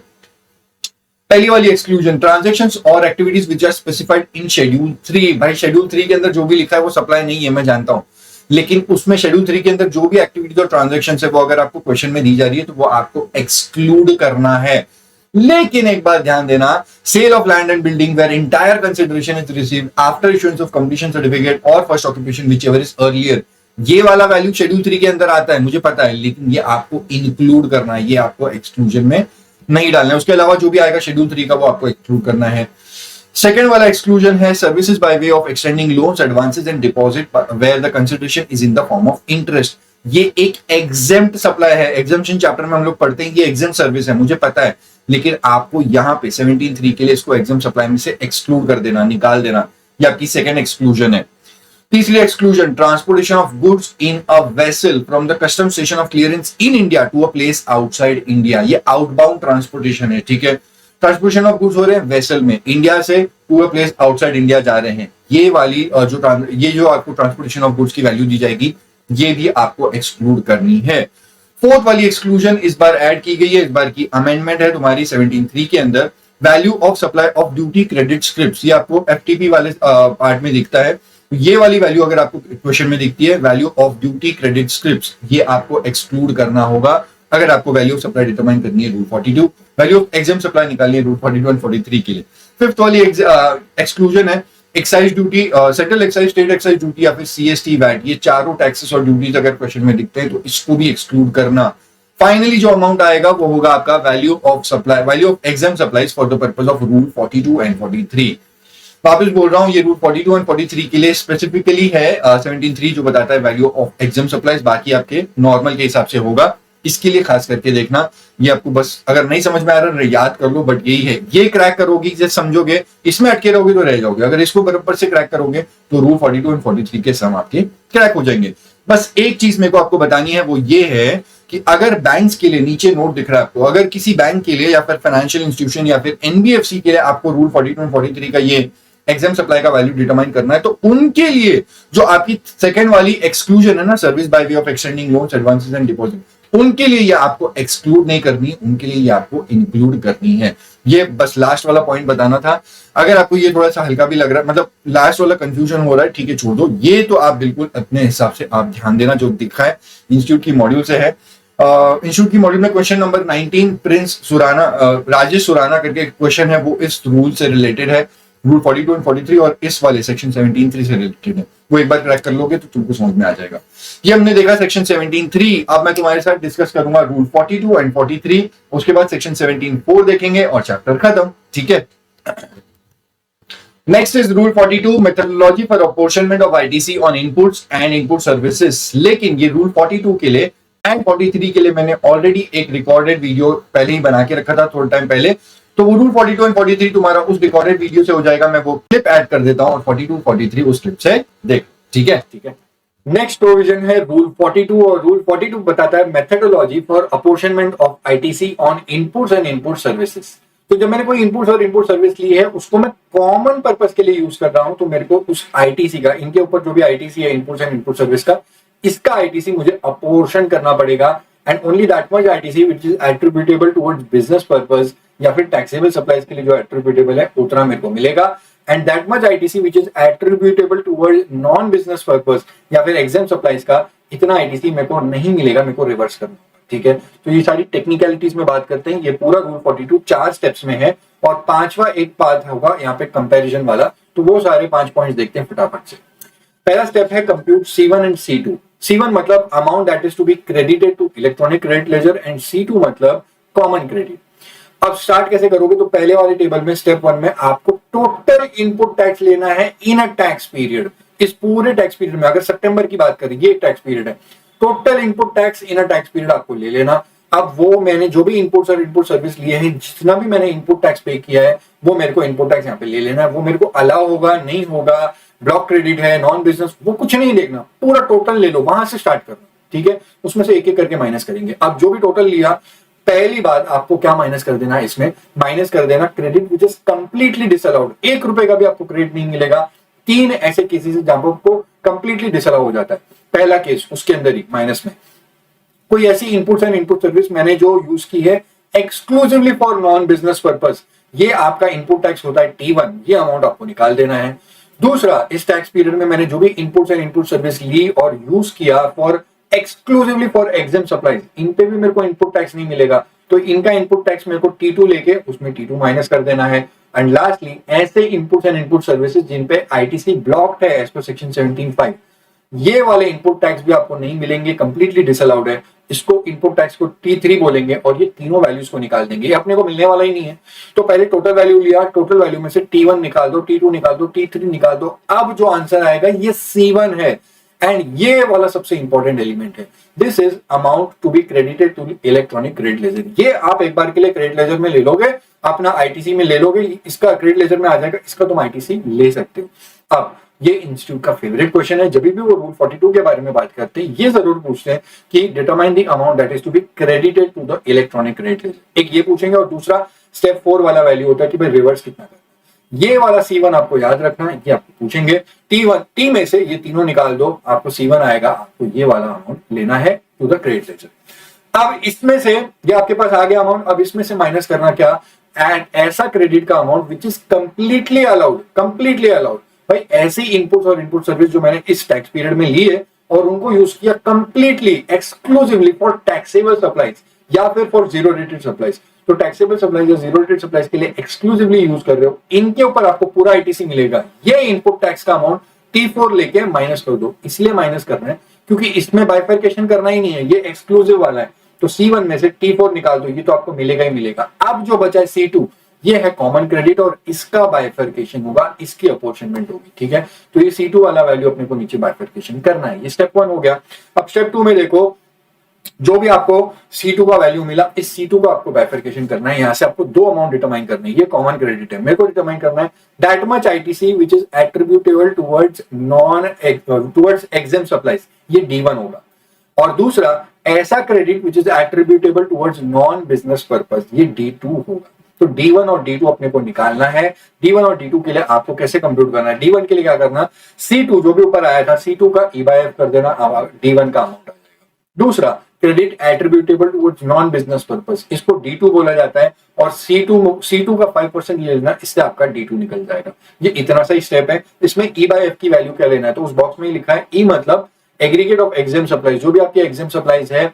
पहली वाली एक्सक्लूजन ट्रांजैक्शंस और activities which are specified in schedule 3। भाई शेड्यूल 3 के अंदर जो भी लिखा है वो सप्लाई नहीं है, मैं जानता हूं, लेकिन उसमें शेड्यूल 3 के अंदर जो भी एक्टिविटीज और ट्रांजैक्शन है वो अगर आपको क्वेश्चन में दी जा रही है तो वो आपको एक्सक्लूड करना है। लेकिन एक बात ध्यान देना, sale of land and building where entire consideration is received after issuance of completion certificate और first occupation whichever is earlier, ये वाला वैल्यू शेड्यूल 3 के अंदर आता है, मुझे पता है, लेकिन ये आपको इंक्लूड करना है, ये आपको एक्सक्लूजन में नहीं डालना है। उसके अलावा जो भी आएगा शेड्यूल 3 का वो आपको एक्सक्लूड करना है। सेकेंड वाला एक्सक्लूजन है services by way of extending loans, advances and deposit where the consideration is in the form of interest. ये एक एग्जेम्प्ट सप्लाई है, एग्जेम्पशन चैप्टर में हम लोग पढ़ते हैं, ये एग्जेम्प्ट सर्विस है, मुझे पता है, लेकिन आपको यहाँ पे 17(3) के लिए इसको एग्जाम सप्लाई में से एक्सक्लूड कर देना, निकाल देना, ये आपकी सेकेंड एक्सक्लूजन है। तीसरी exclusion transportation of goods in a vessel from the custom station of clearance in India to a place outside India. ये आउटबाउंड ट्रांसपोर्टेशन है, ठीक है, ट्रांसपोर्टेशन ऑफ गुड्स हो रहे हैं वेसल में, इंडिया से to a place outside India जा रहे हैं। ये वाली ये जो आपको ट्रांसपोर्टेशन ऑफ गुड्स की वैल्यू दी जाएगी, ये भी आपको एक्सक्लूड करनी है। फोर्थ वाली एक्सक्लूजन इस बार ऐड की गई है, इस बार की अमेंडमेंट है तुम्हारी 17(3) के अंदर। Value of supply of duty credit scripts, ये आपको एफटीपी वाले पार्ट में दिखता है। ये वाली वैल्यू अगर आपको क्वेश्चन में दिखती है, value of duty credit scripts, ये आपको एक्सक्लूड करना होगा अगर आपको वैल्यू ऑफ सप्लाई डिटरमाइन करनी है rule 42। Value of exempt supply निकालनी है रूल 42 एंड 43 के लिए। फिफ्थ वाली एक्सक्लूजन है excise duty, central excise, state excise duty या फिर सीएसटी वैट, ये चारों टैक्सेस और ड्यूटीज अगर क्वेश्चन में दिखते हैं तो इसको भी एक्सक्लूड करना। फाइनली जो अमाउंट आएगा वो होगा आपका value of supply, value of exam supplies for the purpose of rule 42 and 43। वापस बोल रहा हूं, ये रूल 42 एंड 43 के लिए स्पेसिफिकली है, 17(3) जो बताता है वैल्यू ऑफ एग्जाम सप्लाईज, बाकी आपके नॉर्मल के हिसाब से होगा। इसके लिए खास करके देखना, ये आपको बस अगर नहीं समझ में आ रहा है याद कर लो, बट यही है, ये क्रैक करोगे जैसे समझोगे, इसमें अटके रहोगे तो रह जाओगे। अगर इसको बराबर से क्रैक करोगे तो रूल 42 एंड 43 के सम आपके क्रैक हो जाएंगे। बस एक चीज मेरे को आपको बतानी है, वो ये है कि अगर बैंक्स के लिए नीचे नोट दिख रहा है आपको, अगर किसी बैंक के लिए या फिर फाइनेंशियल इंस्टीट्यूशन या फिर एनबीएफसी के लिए आपको रूल 42 एंड 43 का ये एग्जाम सप्लाई का वैल्यू डिटरमाइन करना है, तो उनके लिए जो आपकी सेकंड वाली एक्सक्लूजन है ना, service by way of extending loans, advances and deposit, उनके लिए ये आपको एक्सक्लूड नहीं करनी, उनके लिए ये आपको इंक्लूड करनी है। ये बस लास्ट वाला पॉइंट बताना था। अगर आपको ये थोड़ा सा हल्का भी लग रहा है, मतलब लास्ट वाला कंफ्यूजन हो रहा है, ठीक है छोड़ दो, ये तो आप बिल्कुल अपने हिसाब से आप ध्यान देना, जो दिखा है इंस्टीट्यूट की मॉड्यूल से है। इंस्टीट्यूट की मॉड्यूल में question number 19 Prince Surana, Rajesh Surana करके क्वेश्चन है, वो इस रूल से रिलेटेड है, रूल 42 एंड 43 और इस वाले सेक्शन 17(3) से रिलेटेड है। वो एक बार क्रैक कर लोगे तो तुमको समझ में आ जाएगा। ये हमने देखा सेक्शन 17(3। अब मैं तुम्हारे साथ डिस्कस करूंगा रूल 42 एंड 43, उसके बाद सेक्शन 17(4) देखेंगे और चैप्टर खत्म, ठीक है। Next is rule 42, methodology for apportionment of ITC on inputs and input services. लेकिन ये रूल 42 के लिए एंड 43 के लिए मैंने ऑलरेडी एक रिकॉर्डेड वीडियो पहले ही बना के रखा था थोड़ा टाइम पहले, तो वो रूल 42 एंड 43 तुम्हारा उस रिकॉर्डेड वीडियो से हो जाएगा। मैं वो क्लिप ऐड कर देता हूं और 42 43 उस क्लिप से देख, ठीक है। नेक्स्ट प्रोविजन है रूल 42, और रूल 42 बताता है methodology for apportionment of ITC on inputs and input services. तो जब मैंने कोई इनपुट्स और इनपुट सर्विस ली है, उसको मैं कॉमन पर्पस के लिए यूज कर रहा हूं, तो मेरे को उस आईटीसी का, इनके ऊपर जो भी आईटीसी है इनपुट्स एंड इनपुट सर्विस का, इसका आईटीसी मुझे अपॉर्शन करना पड़ेगा, and only that much ITC which is attributable towards business purpose या फिर टैक्सेबल सप्लाईज के लिए जो एट्रिब्यूटेबल है उतना मेरे को मिलेगा, and that much ITC which is attributable towards non business purpose या फिर एग्जाम सप्लाईज का इतना आईटीसी मेरे को नहीं मिलेगा, मेरे को रिवर्स करना, ठीक है। तो ये सारी टेक्निकलिटीज में बात करते हैं। ये पूरा रूल 42 4 स्टेप्स में है, और पांचवा एक पार्ट होगा यहाँ पे कंपैरिजन वाला, तो वो सारे 5 पॉइंट्स देखते हैं फटाफट से। पहला स्टेप है compute C1 and C2। C1 मतलब amount that is to be credited to electronic credit ledger, and C2 मतलब कॉमन क्रेडिट। अब स्टार्ट कैसे करोगे, तो पहले वाले टेबल में स्टेप 1 में आपको टोटल इनपुट टैक्स लेना है इन अ टैक्स पीरियड। इस पूरे टैक्स पीरियड में, अगर सितंबर की बात करें, ये एक टैक्स पीरियड है, total input tax in a tax period आपको ले लेना। अब वो मैंने जो भी इनपुट्स और इनपुट सर्विस लिए हैं, जितना भी मैंने इनपुट टैक्स पे किया है, वो मेरे को इनपुट टैक्स यहाँ पे ले लेना है। वो मेरे को अलाउ होगा नहीं होगा, ब्लॉक क्रेडिट है, नॉन बिजनेस, वो कुछ नहीं देखना, पूरा टोटल ले लो, वहां से स्टार्ट करना, ठीक है। उसमें से एक एक करके माइनस करेंगे। अब जो भी टोटल लिया, पहली बात आपको क्या माइनस कर देना है, इसमें माइनस कर देना credit which is completely disallowed. 1 रुपए का भी आपको क्रेडिट नहीं मिलेगा। 3 ऐसे केसेस जहां पर आपको कंप्लीटली डिसअलाउ हो जाता है। पहला केस, उसके अंदर ही माइनस में कोई ऐसी इनपुट्स एंड इनपुट सर्विस मैंने जो यूज की है exclusively for non business purpose, ये आपका इनपुट टैक्स होता है T1, ये अमाउंट आपको निकाल देना है। दूसरा, इस टैक्स पीरियड में मैंने जो भी इनपुट्स एंड इनपुट सर्विस ली और यूज किया for exclusively for exempt supplies, इन पे भी मेरे को इनपुट टैक्स नहीं मिलेगा, तो इनका इनपुट टैक्स मेरे को T2 लेके उसमें T2 माइनस कर देना है। एंड लास्टली, ऐसे इनपुट्स एंड इनपुट सर्विसेज जिन पे आईटीसी ब्लॉक्ड है एज पर सेक्शन 17(5), ये वाले इनपुट टैक्स भी आपको नहीं मिलेंगे, कंप्लीटली डिसअलाउड है। इसको इनपुट टैक्स को T3 बोलेंगे, और ये तीनों वैल्यूज को निकाल देंगे, ये अपने को मिलने वाला ही नहीं है। तो पहले टोटल वैल्यू लिया, टोटल वैल्यू में से T1 निकाल दो, T2 निकाल दो, T3 निकाल दो। अब जो आंसर आएगा ये C1 है, एंड ये वाला सबसे इंपॉर्टेंट एलिमेंट है। This is amount to be credited to electronic credit ledger. ये आप एक बार के लिए क्रेडिट लेजर में ले लोगे, अपना आईटीसी में ले लोगे, इसका क्रेडिट लेजर में आ जाएगा, इसका तुम आईटीसी ले सकते हो। अब ये इंस्टीट्यूट का फेवरेट क्वेश्चन है, जब भी वो रूल 42 के बारे में बात करते हैं, ये जरूर पूछते हैं कि determine the amount that is to be credited to the electronic credit ledger. एक ये पूछेंगे, और दूसरा स्टेप 4 वाला वैल्यू होता है कि भाई रिवर्स कितना करना है। ये वाला C1 आपको याद रखना है, ये आपको पूछेंगे। टी में से ये तीनों निकाल दो, आपको C1 आएगा, आपको ये वाला अमाउंट लेना है टू द क्रेडिट लेजर। अब इसमें से ये आपके पास आ गया अमाउंट, अब इसमें से माइनस करना क्या, एंड ऐसा क्रेडिट का amount which is completely allowed, completely allowed. भाई ऐसी इनपुट और इनपुट सर्विस जो मैंने इस टैक्स पीरियड में ली है और उनको यूज किया completely exclusively for taxable supplies या फिर फॉर जीरो रेटेड सप्लाईज, तो टैक्सेबल सप्लाईज या जीरो रेटेड सप्लाईज के लिए एक्सक्लूसिवली यूज कर रहे हो, इनके ऊपर आपको पूरा आईटीसी मिलेगा। ये इनपुट टैक्स का अमाउंट T4 लेके माइनस कर दो, इसलिए माइनस करना है क्योंकि इसमें बाइफरकेशन करना ही नहीं है, ये एक्सक्लूसिव वाला है। तो C1 में से T4 निकाल दो, ये तो आपको मिलेगा ही मिलेगा। अब जो बचा है C2, ये है कॉमन क्रेडिट और इसका बाइफरकेशन होगा, इसकी अपॉर्चनमेंट होगी, ठीक है। तो ये C2 वाला वैल्यू अपने को नीचे बाइफरकेशन करना है। ये स्टेप 1 हो गया। अब स्टेप 2 में देखो, जो भी आपको C2 का वैल्यू मिला, इस C2 का आपको बाइफरकेशन करना है। यहां से आपको दो अमाउंट डिटरमाइन करने हैं। ये कॉमन क्रेडिट है, मेरे को डिटरमाइन करना है that much ITC which is attributable towards exempt supplies, ये D1 होगा। और दूसरा ऐसा credit which is attributable towards non business purpose, ये D2 होगा। तो D1 और D2 अपने को निकालना है। D1 और D2 के लिए आपको कैसे कंप्यूट करना है, D1 के लिए क्या करना, C2 जो भी ऊपर आया था C2 का E/F कर देना, D1 का अमाउंट आ जाएगा। दूसरा credit attributable towards non business purpose, इसको D2 बोला जाता है और C2 का 5% ले लेना, इससे आपका D2 निकल जाएगा। ये इतना सा ही स्टेप है। इसमें E/F की वैल्यू क्या लेना है, तो उस बॉक्स में ही लिखा है E मतलब एग्रीगेट ऑफ एग्जेम्प्ट सप्लाईज, जो भी आपकी एग्जेम्प्ट सप्लाईज है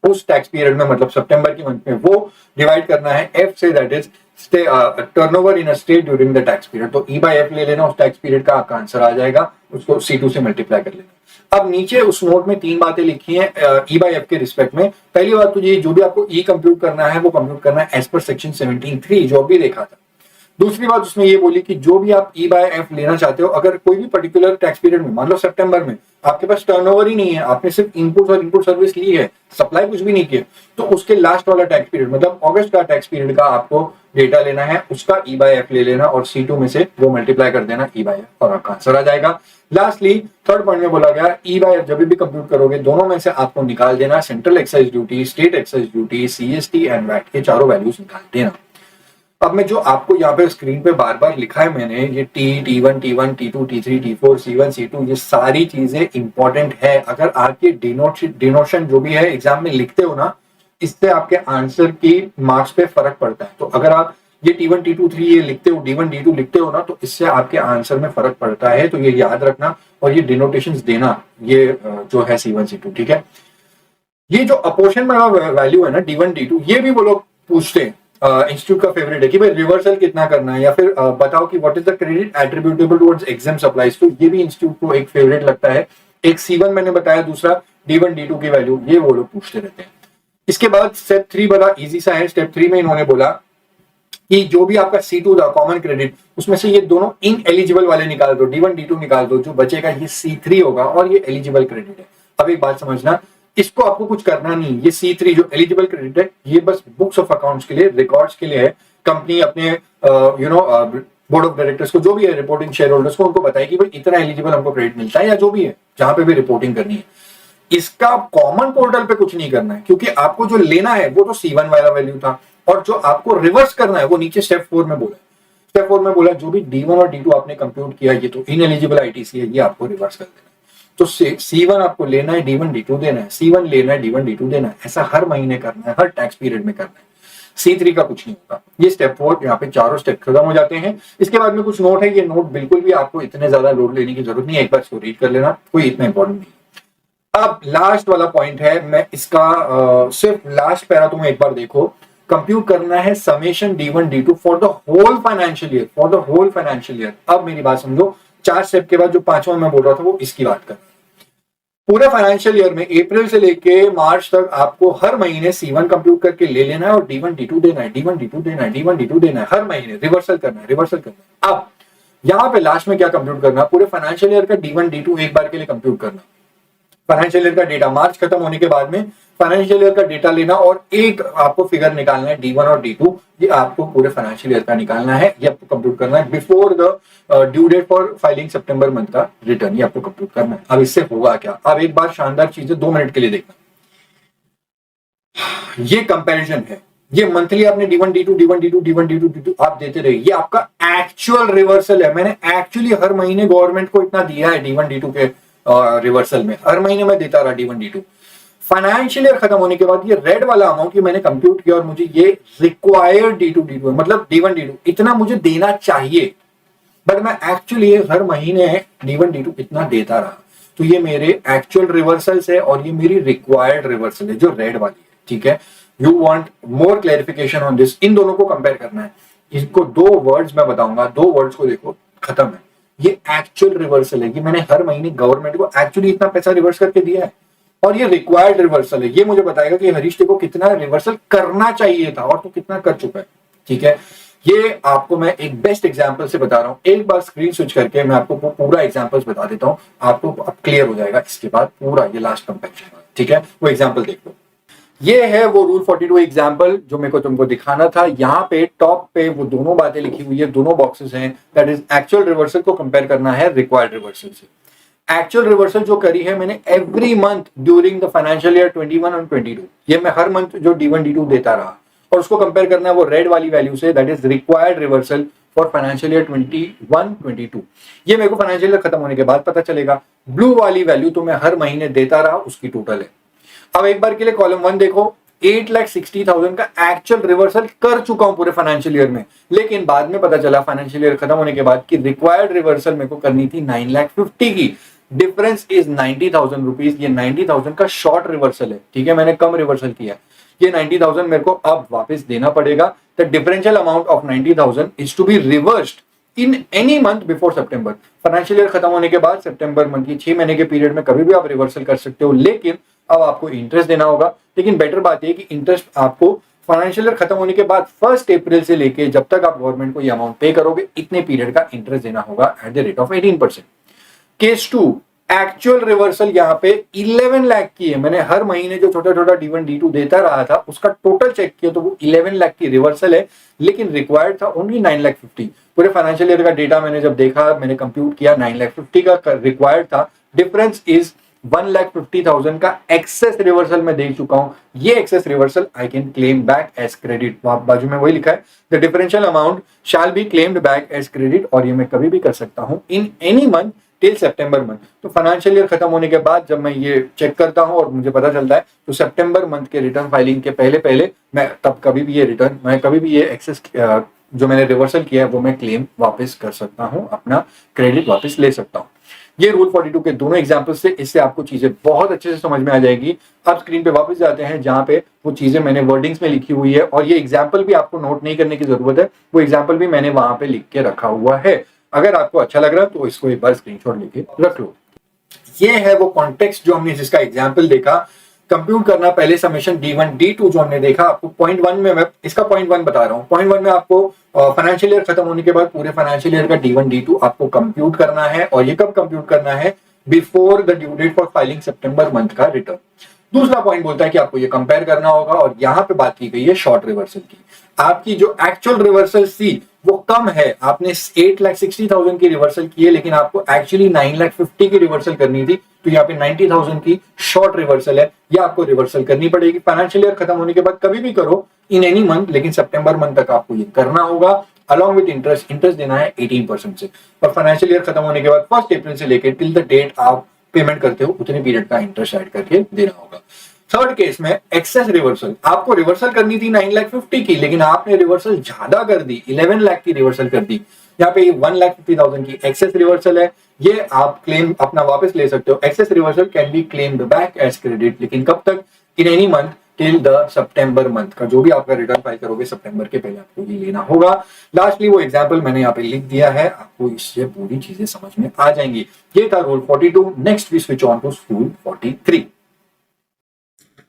उस टैक्स पीरियड में, मतलब सितंबर की मंथ में, वो डिवाइड करना है F से, that is turnover in a state during the tax period. तो E/F ले लेना, उस टैक्स पीरियड का आपका आंसर आ जाएगा, उसको C2 से मल्टीप्लाई कर लेना। अब नीचे उस नोट में 3 बातें लिखी हैं E/F के रिस्पेक्ट में। पहली बात तो ये, जो भी आपको E कंप्यूट करना है वो कंप्यूट करना है एज पर सेक्शन 17(3) जो अभी देखा था। दूसरी बात उसमें ये बोली कि जो भी आप E/F लेना चाहते हो, अगर कोई भी पर्टिकुलर टैक्स पीरियड में, मान लो सितंबर में आपके पास टर्नओवर ही नहीं है, आपने सिर्फ इनपुट और इनपुट सर्विस ली है, सप्लाई कुछ भी नहीं किया, तो उसके लास्ट वाला टैक्स पीरियड मतलब अगस्त का टैक्स पीरियड का आपको डेटा लेना है, उसका E/F ले लेना और C2 में से वो मल्टीप्लाई कर देना E/F और आपका आंसर आ जाएगा। लास्टली थर्ड पॉइंट में बोला गया E/F जब भी कंप्यूट करोगे, दोनों में से आपको निकाल देना central excise duty, state excise duty, CST and VAT के चारों वैल्यूज निकाल देना। अब मैं जो आपको यहाँ पे स्क्रीन पे बार बार लिखा है मैंने, ये T1, T1, T2, T3, T4, C1, C2, ये सारी चीजें इंपॉर्टेंट है। अगर आपके डिनोशन जो भी है एग्जाम में लिखते हो ना, इससे आपके आंसर की मार्क्स पे फर्क पड़ता है। तो अगर आप ये T1, T2, 3 ये लिखते हो, D1, D2 लिखते हो ना, तो इससे आपके आंसर में फर्क पड़ता है। तो ये याद रखना और ये डिनोटेशंस देना, ये जो है C1, C2, ठीक है। ये जो अपोर्शन वाला वैल्यू है ना D1, D2, ये भी वो लोग पूछते हैं, इंस्टीट्यूट का फेवरेट है कि भाई रिवर्सल कितना करना है, या फिर बताओ कि what is the credit attributable towards exempt supplies. तो ये भी इंस्टीट्यूट को एक फेवरेट लगता है। एक C1 मैंने बताया, दूसरा D1, D2 की वैल्यू, ये वो लोग पूछते रहते हैं। इसके बाद स्टेप 3 बड़ा इजी सा है। स्टेप 3 में इन्होंने बोला कि जो भी आपका C2 था कॉमन क्रेडिट, उसमें से ये दोनों इन एलिजिबल वाले निकाल दो, D1, D2 निकाल दो, जो बचेगा ये C3 होगा और ये एलिजिबल क्रेडिट है। अब एक बात समझना, इसको आपको कुछ करना नहीं, ये C3 जो एलिजिबल क्रेडिट है, ये बस बुक्स ऑफ अकाउंट्स के लिए, रिकॉर्ड्स के लिए है। कंपनी अपने बोर्ड ऑफ डायरेक्टर्स को, जो भी है रिपोर्टिंग शेयर होल्डर्स को, उनको बताए कि भाई इतना एलिजिबल हमको क्रेडिट मिलता है, या जो भी है जहां पे भी रिपोर्टिंग करनी है। इसका कॉमन पोर्टल पे कुछ नहीं करना है, क्योंकि आपको जो लेना है वो तो C1 वाला वैल्यू था, और जो आपको रिवर्स करना है वो नीचे स्टेप 4 में बोला। स्टेप 4 में बोला जो भी D1 और D2 आपने कंप्यूट किया, ये तो इनएलिजिबल आईटीसी है, ये आपको रिवर्स कर देना है। तो C1 आपको लेना है, D1, D2 देना है, C1 लेना है, D1, D2 देना है। ऐसा हर महीने करना है, हर टैक्स पीरियड में करना है। C3 का कुछ नहीं होगा। ये स्टेप 4, यहाँ पे चारों स्टेप खत्म हो जाते हैं। इसके बाद में कुछ नोट है, ये नोट बिल्कुल भी आपको इतने ज्यादा लोड लेने की जरूरत नहीं है, एक बार इसको रीड कर लेना, कोई इतना इंपॉर्टेंट नहीं है। अब लास्ट वाला पॉइंट है, मैं इसका सिर्फ लास्ट पैरा तुम एक बार देखो। कंप्यूट करना है summation D1, D2 for the whole financial year, for the whole financial year. अब मेरी बात समझो, 4 स्टेप के बाद जो 5वां मैं बोल रहा था वो इसकी बात कर। पूरे फाइनेंशियल ईयर में अप्रैल से लेके मार्च तक आपको हर महीने C1 कंप्यूट करके ले लेना है और D1, D2 देना है, D1, D2 देना है, D1, D2 देना है, हर महीने रिवर्सल करना है, रिवर्सल करना है। अब यहाँ पे लास्ट में क्या कंप्यूट करना, पूरे फाइनेंशियल ईयर का D1, D2 एक बार के लिए कंप्यूट करना। फाइनेंशियल ईयर का डेटा मार्च खत्म होने के बाद में फाइनेंशियल ईयर का डेटा लेना और एक आपको फिगर निकालना है D1 और D2, ये आपको पूरे फाइनेंशियल ईयर का निकालना है, ये आपको कंप्यूट करना है before the due date for filing September month का रिटर्न, ये आपको कंप्यूट करना है। अब इससे होगा क्या, अब एक बार शानदार चीजें 2 मिनट के लिए देखना। ये कंपैरिजन है, ये मंथली आपने D1 D2 D1 D2 D1 D2 D2 आप देते रहे, ये आपका एक्चुअल रिवर्सल है। मैंने एक्चुअली हर महीने गवर्नमेंट को इतना दिया है D1 D2 के रिवर्सल में, हर महीने मैं देता रहा D1 D2। फाइनेंशियल ईयर खत्म होने के बाद ये रेड वाला अमाउंट ये मैंने कंप्यूट किया और मुझे ये रिक्वायर्ड D2 D2 मतलब D1 D2 इतना मुझे देना चाहिए, बट मैं एक्चुअली हर महीने D1 D2 इतना देता रहा। तो ये मेरे एक्चुअल रिवर्सल्स है और ये मेरी रिक्वायर्ड रिवर्सल है जो रेड वाली है, ठीक है। You want more clarification on this, इन दोनों को कंपेयर करना है। इसको दो वर्ड्स मैं बताऊंगा, दो वर्ड्स को देखो, खत्म है। ये एक्चुअल रिवर्सल है, ये मैंने हर महीने गवर्नमेंट को एक्चुअली इतना पैसा रिवर्स करके दिया है, और ये रिक्वायर्ड रिवर्सल है, ये मुझे बताएगा कि हरीश को कितना रिवर्सल करना चाहिए था और तो कितना कर चुका है, ठीक है। ये आपको मैं एक बेस्ट एग्जांपल से बता रहा हूं, एक बार स्क्रीन स्विच करके मैं आपको पूरा एग्जांपल्स बता देता हूं, आपको अब क्लियर हो जाएगा इसके बाद पूरा ये लास्ट कंपैरिजन, ठीक है। वो एग्जांपल देख लो, ये है वो रूल 42 एग्जांपल जो मेरे को तुमको दिखाना था। यहाँ पे टॉप पे वो दोनों बातें लिखी हुई है, दोनों बॉक्सेस हैं, दैट इज एक्चुअल रिवर्सल को कंपेयर करना है रिक्वायर्ड रिवर्सल से। एक्चुअल रिवर्सल जो करी है मैंने every month during the financial year 21 और 22, ये मैं हर मंथ जो D1 D2 देता रहा, और उसको कंपेयर करना है वो रेड वाली वैल्यू से, that is required reversal for financial year 21-22। ये मेरे को फाइनेंशियल ईयर खत्म होने के बाद पता चलेगा। ब्लू वाली वैल्यू तो मैं हर महीने देता रहा, उसकी टोटल है। अब एक बार के लिए कॉलम 1 देखो, 8,60,000 का एक्चुअल रिवर्सल कर चुका हूं पूरे फाइनेंशियल ईयर में, लेकिन बाद में पता चला फाइनेंशियल ईयर खत्म होने के बाद कि रिक्वायर्ड रिवर्सल मेरे को करनी थी 9,50,000 की। Difference is 90,000 rupees. ये 90,000 का शॉर्ट रिवर्सल है, ठीक है, मैंने कम रिवर्सल किया। ये 90,000 मेरे को अब वापस देना पड़ेगा। The differential amount of 90,000 is to be reversed in any month before September. Financial year खत्म होने के बाद सितंबर मंथ की 6 महीने के पीरियड में कभी भी आप रिवर्सल कर सकते हो, लेकिन अब आपको इंटरेस्ट देना होगा। लेकिन बेटर बात यह कि इंटरेस्ट आपको फाइनेंशियल ईयर खत्म होने के बाद 1 अप्रैल से लेके जब तक आप गवर्नमेंट को ये अमाउंट पे करोगे, इतने पीरियड का इंटरेस्ट देना होगा at the rate of 18%। Case 2, actual reversal यहाँ पे 11 लाख की है। मैंने हर महीने जो छोटा छोटा D1 D2 देता रहा था उसका टोटल चेक किया तो वो 11 लाख की रिवर्सल है, लेकिन रिक्वायर्ड था ओनली 9,50,000। पूरे फाइनेंशियल ईयर का डेटा मैंने जब देखा, मैंने कंप्यूट किया, 9,50,000 का रिक्वायर्ड था। डिफरेंस इज 1,50,000 का एक्सेस रिवर्सल मैं दे चुका हूं। ये excess reversal I can claim back as credit. बाजू में वही लिखा है, the differential amount shall be claimed back as credit, और ये मैं कभी भी कर सकता हूं in any month till September month. तो फाइनेंशियल ईयर खत्म होने के बाद जब मैं ये चेक करता हूं और मुझे पता चलता है तो सितंबर मंथ के रिटर्न फाइलिंग के पहले पहले मैं तब कभी भी ये रिटर्न, मैं कभी भी ये एक्सेस जो मैंने रिवर्सल किया है वो मैं क्लेम वापस कर सकता हूं, अपना क्रेडिट वापस ले सकता हूं। ये रूल 42 के दोनों एग्जांपल्स से, इससे आपको चीजें बहुत अच्छे से समझ में आ जाएगी। अब स्क्रीन पे वापस जाते हैं जहां पे वो चीजें मैंने वर्डिंग्स में लिखी हुई है, और ये एग्जांपल भी आपको नोट नहीं करने की जरूरत है, वो एग्जांपल भी मैंने वहां पे लिख के रखा हुआ है। अगर आपको अच्छा लग रहा है तो इसको एक बार स्क्रीनशॉट लेके रख लो। ये है वो कॉन्टेक्स्ट जो हमने जिसका एग्जाम्पल देखा। कंप्यूट करना पहले समेशन D1 D2 जो हमने देखा, आपको पॉइंट 1 में मैं इसका पॉइंट 1 बता रहा हूँ। पॉइंट 1 में आपको फाइनेंशियल ईयर खत्म होने के बाद पूरे फाइनेंशियल ईयर का D1 D2 आपको कंप्यूट करना है, और ये कब कंप्यूट करना है? Before the due date for filing September month का रिटर्न। दूसरा पॉइंट बोलता है कि आपको ये कंपेयर करना होगा, और यहाँ पे बात की गई है शॉर्ट रिवर्सल की। आपकी जो एक्चुअल रिवर्सल थी वो कम है, आपने 8,60,000 की रिवर्सल की है, लेकिन आपको एक्चुअली 9,50,000 की रिवर्सल करनी थी, तो यहाँ पे 90,000 की शॉर्ट रिवर्सल है, ये आपको रिवर्सल करनी पड़ेगी। फाइनेंशियल ईयर खत्म होने के बाद कभी भी करो इन एनी मंथ, लेकिन सितंबर मंथ तक आपको ये करना होगा, अलॉन्ग विद इंटरेस्ट। इंटरेस्ट देना है 18% से, और फाइनेंशियल ईयर खत्म होने के बाद 1 अप्रैल से लेकर टिल द डेट आप पेमेंट करते हो उतने पीरियड का इंटरेस्ट ऐड करके देना होगा। थर्ड केस में एक्सेस रिवर्सल, आपको रिवर्सल करनी थी 9,50,000 की, लेकिन आपने रिवर्सल ज्यादा कर दी, 11 लाख की रिवर्सल कर दी। यहाँ पे 1,50,000 की एक्सेस रिवर्सल है, ये आप क्लेम अपना वापस ले सकते हो। Excess reversal can be claimed back as credit, लेकिन कब तक? In any month till the September month का जो भी आपका रिटर्न फाइल करोगे सितंबर के पहले आपको ये लेना होगा। लास्टली वो एग्जांपल मैंने यहाँ पे लिख दिया है, आपको इससे पूरी चीजें समझ में आ जाएंगी। ये था rule 42। Next we switch on to rule 43।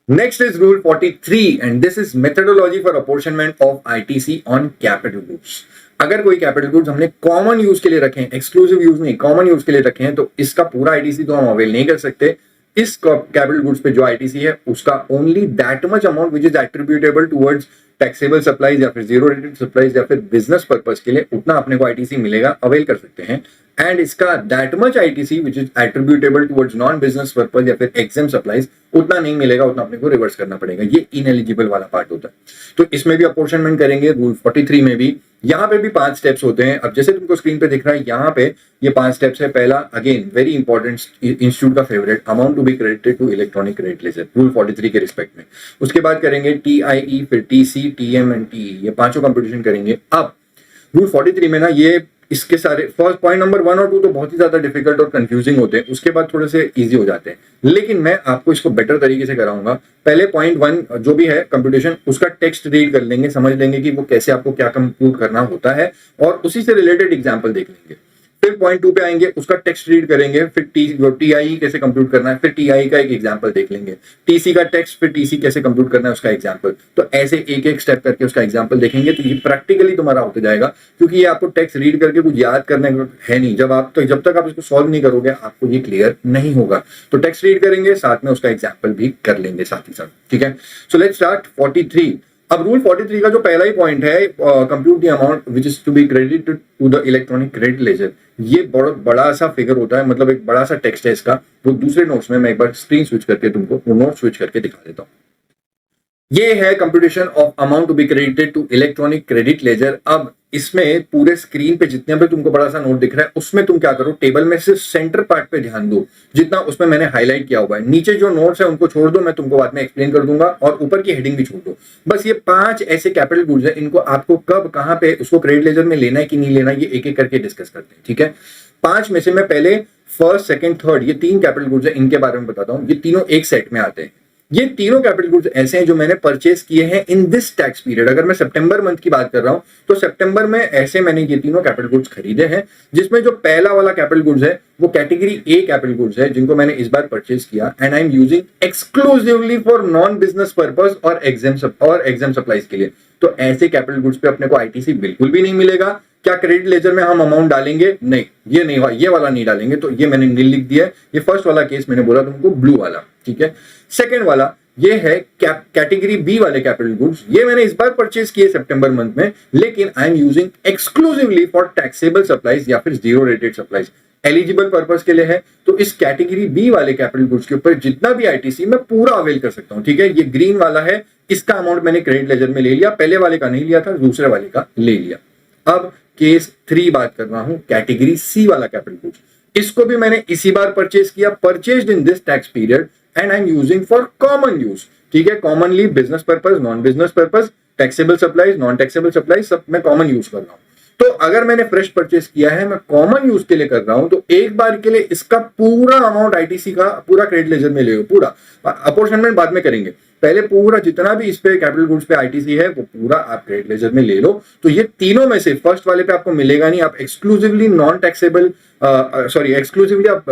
Next is rule 43 and this is methodology for apportionment of ITC on capital goods। अगर कोई कैपिटल गुड्स हमने कॉमन यूज के लिए रखे हैं, एक्सक्लूसिव यूज नहीं, कॉमन यूज के लिए रखे हैं, तो इसका पूरा आईटीसी तो हम अवेल नहीं कर सकते। इस कैपिटल गुड्स पे जो आईटीसी है उसका only that much amount which is attributable towards taxable supplies या फिर जीरो रेटेड सप्लाईज या फिर बिजनेस पर्पस के लिए उतना अपने को आईटीसी मिलेगा, अवेल कर सकते हैं। एंड इसका that much ITC which is attributable towards non business purpose या फिर एग्जाम सप्लाईज उतना नहीं मिलेगा, उतना अपने को रिवर्स करना पड़ेगा। ये इनएलिजिबल वाला पार्ट होता है। तो इसमें भी अपॉर्शनमेंट करेंगे रूल 43 में भी। यहाँ पे भी 5 स्टेप्स होते हैं। अब जैसे तुमको स्क्रीन पे दिख रहा है, यहाँ पे ये 5 स्टेप्स है। पहला, अगेन वेरी इंपॉर्टेंट, इंस्टीट्यूट का favourite, amount to be credited to electronic credit ledger, rule 43 के रिस्पेक्ट में। उसके बाद करेंगे टीआईई, फिर टीसी, टीएम एंड टीई, ये पांचों कंपटीशन करेंगे। अब रूल 43 में ना ये इसके सारे फर्स्ट पॉइंट नंबर 1 और 2 तो बहुत ही ज्यादा डिफिकल्ट और कंफ्यूजिंग होते हैं, उसके बाद थोड़े से इजी हो जाते हैं, लेकिन मैं आपको इसको बेटर तरीके से कराऊंगा। पहले पॉइंट 1 जो भी है कंप्यूटेशन, उसका टेक्स्ट रीड कर लेंगे, समझ लेंगे कि वो कैसे आपको क्या कंप्यूट करना होता है, और उसी से रिलेटेड एग्जाम्पल देख लेंगे। फिर पॉइंट 2 पे आएंगे, उसका टेक्स्ट रीड करेंगे, फिर टीआई कैसे कंप्यूट करना है, फिर टीआई का एक एग्जांपल देख लेंगे, टीसी का टेक्स्ट, फिर टीसी कैसे कंप्यूट करना है उसका एग्जांपल। तो ऐसे एक एक स्टेप करके उसका एग्जांपल देखेंगे, तो ये प्रैक्टिकली तुम्हारा होते जाएगा, क्योंकि ये आपको टेक्स्ट रीड करके कुछ याद करने है नहीं। जब तक आप इसको सॉल्व नहीं करोगे आपको ये क्लियर नहीं होगा। तो टेक्स्ट रीड करेंगे, साथ में उसका एग्जाम्पल भी कर लेंगे साथ ही साथ, ठीक है। So let's start 43। अब रूल 43 का जो पहला ही पॉइंट है, compute the amount which is to be credited to the electronic credit ledger, ये बहुत बड़ा सा फिगर होता है, मतलब एक बड़ा सा टेक्स्ट है इसका। वो दूसरे नोट्स में मैं एक बार स्क्रीन स्विच करके तुमको वो नोट स्विच करके दिखा देता हूँ। ये है computation of amount to be credited to electronic credit ledger. अब इसमें पूरे स्क्रीन पे जितने भी तुमको बड़ा सा नोट दिख रहा है, उसमें तुम क्या करो, टेबल में से सेंटर पार्ट पे ध्यान दो, जितना उसमें मैंने हाईलाइट किया हुआ है। नीचे जो नोट्स है उनको छोड़ दो, मैं तुमको बाद में एक्सप्लेन कर दूंगा, और ऊपर की हेडिंग भी छोड़ दो। बस ये 5 ऐसे कैपिटल गुड्स है, इनको आपको कब कहां पे उसको क्रेडिट लेजर में लेना है कि नहीं लेना, ये एक एक करके डिस्कस करते हैं, ठीक है। 5 में से मैं पहले फर्स्ट, सेकंड, थर्ड, ये 3 कैपिटल गुड्स है, इनके बारे में बताता हूं। ये तीनों एक सेट में आते हैं। ये तीनों कैपिटल गुड्स ऐसे हैं जो मैंने परचेस किए हैं इन दिस टैक्स पीरियड। अगर मैं सितंबर मंथ की बात कर रहा हूं तो सितंबर में ऐसे मैंने ये तीनों कैपिटल गुड्स खरीदे हैं, जिसमें जो पहला वाला कैपिटल गुड्स है वो कैटेगरी ए कैपिटल गुड्स है, जिनको मैंने इस बार परचेस किया, and I am using exclusively for non business purpose और एग्जाम सप्लाईज के लिए। तो ऐसे कैपिटल गुड्स पे अपने को आईटीसी बिल्कुल भी नहीं मिलेगा। क्या क्रेडिट लेजर में हम अमाउंट डालेंगे? नहीं, ये नहीं, ये वाला नहीं डालेंगे। तो ये मैंने नील लिख दिया है। ये फर्स्ट वाला केस मैंने बोला तुमको, ब्लू वाला, ठीक है। सेकंड वाला ये है कैटेगरी बी वाले कैपिटल गुड्स। ये मैंने इस बार परचेस किए सितंबर मंथ में, लेकिन I am using exclusively for taxable supplies या फिर zero rated supplies, eligible purpose के लिए है। तो इस कैटेगरी बी वाले कैपिटल गुड्स के ऊपर जितना भी आईटीसी मैं पूरा अवेल कर सकता हूं, ठीक है। ये ग्रीन वाला है, इसका अमाउंट मैंने क्रेडिट लेजर में ले लिया, पहले वाले का नहीं लिया था, दूसरे वाले का ले लिया। अब केस 3 बात कर रहा हूं, कैटेगरी सी वाला कैपिटल गुड्स। इसको भी मैंने इसी बार परचेस किया, purchased in this tax period, and I am using for common use, ठीक है। Commonly business purpose, non business purpose, taxable supplies, non taxable supplies, सब मैं कॉमन यूज कर रहा हूं। तो अगर मैंने फ्रेश परचेस किया है, मैं कॉमन यूज के लिए कर रहा हूं, तो एक बार के लिए इसका पूरा अमाउंट आईटीसी का पूरा क्रेडिट लेजर में ले लो, पूरा। अपॉर्चमेंट बाद में करेंगे, पहले पूरा जितना भी इस पे कैपिटल गुड्स पे आईटीसी है वो पूरा आप क्रेडिट लेजर में ले लो। तो ये तीनों में से फर्स्ट वाले पे आपको मिलेगा नहीं, आप एक्सक्लूसिवली नॉन टैक्सेबल एक्सक्लूसिवली आप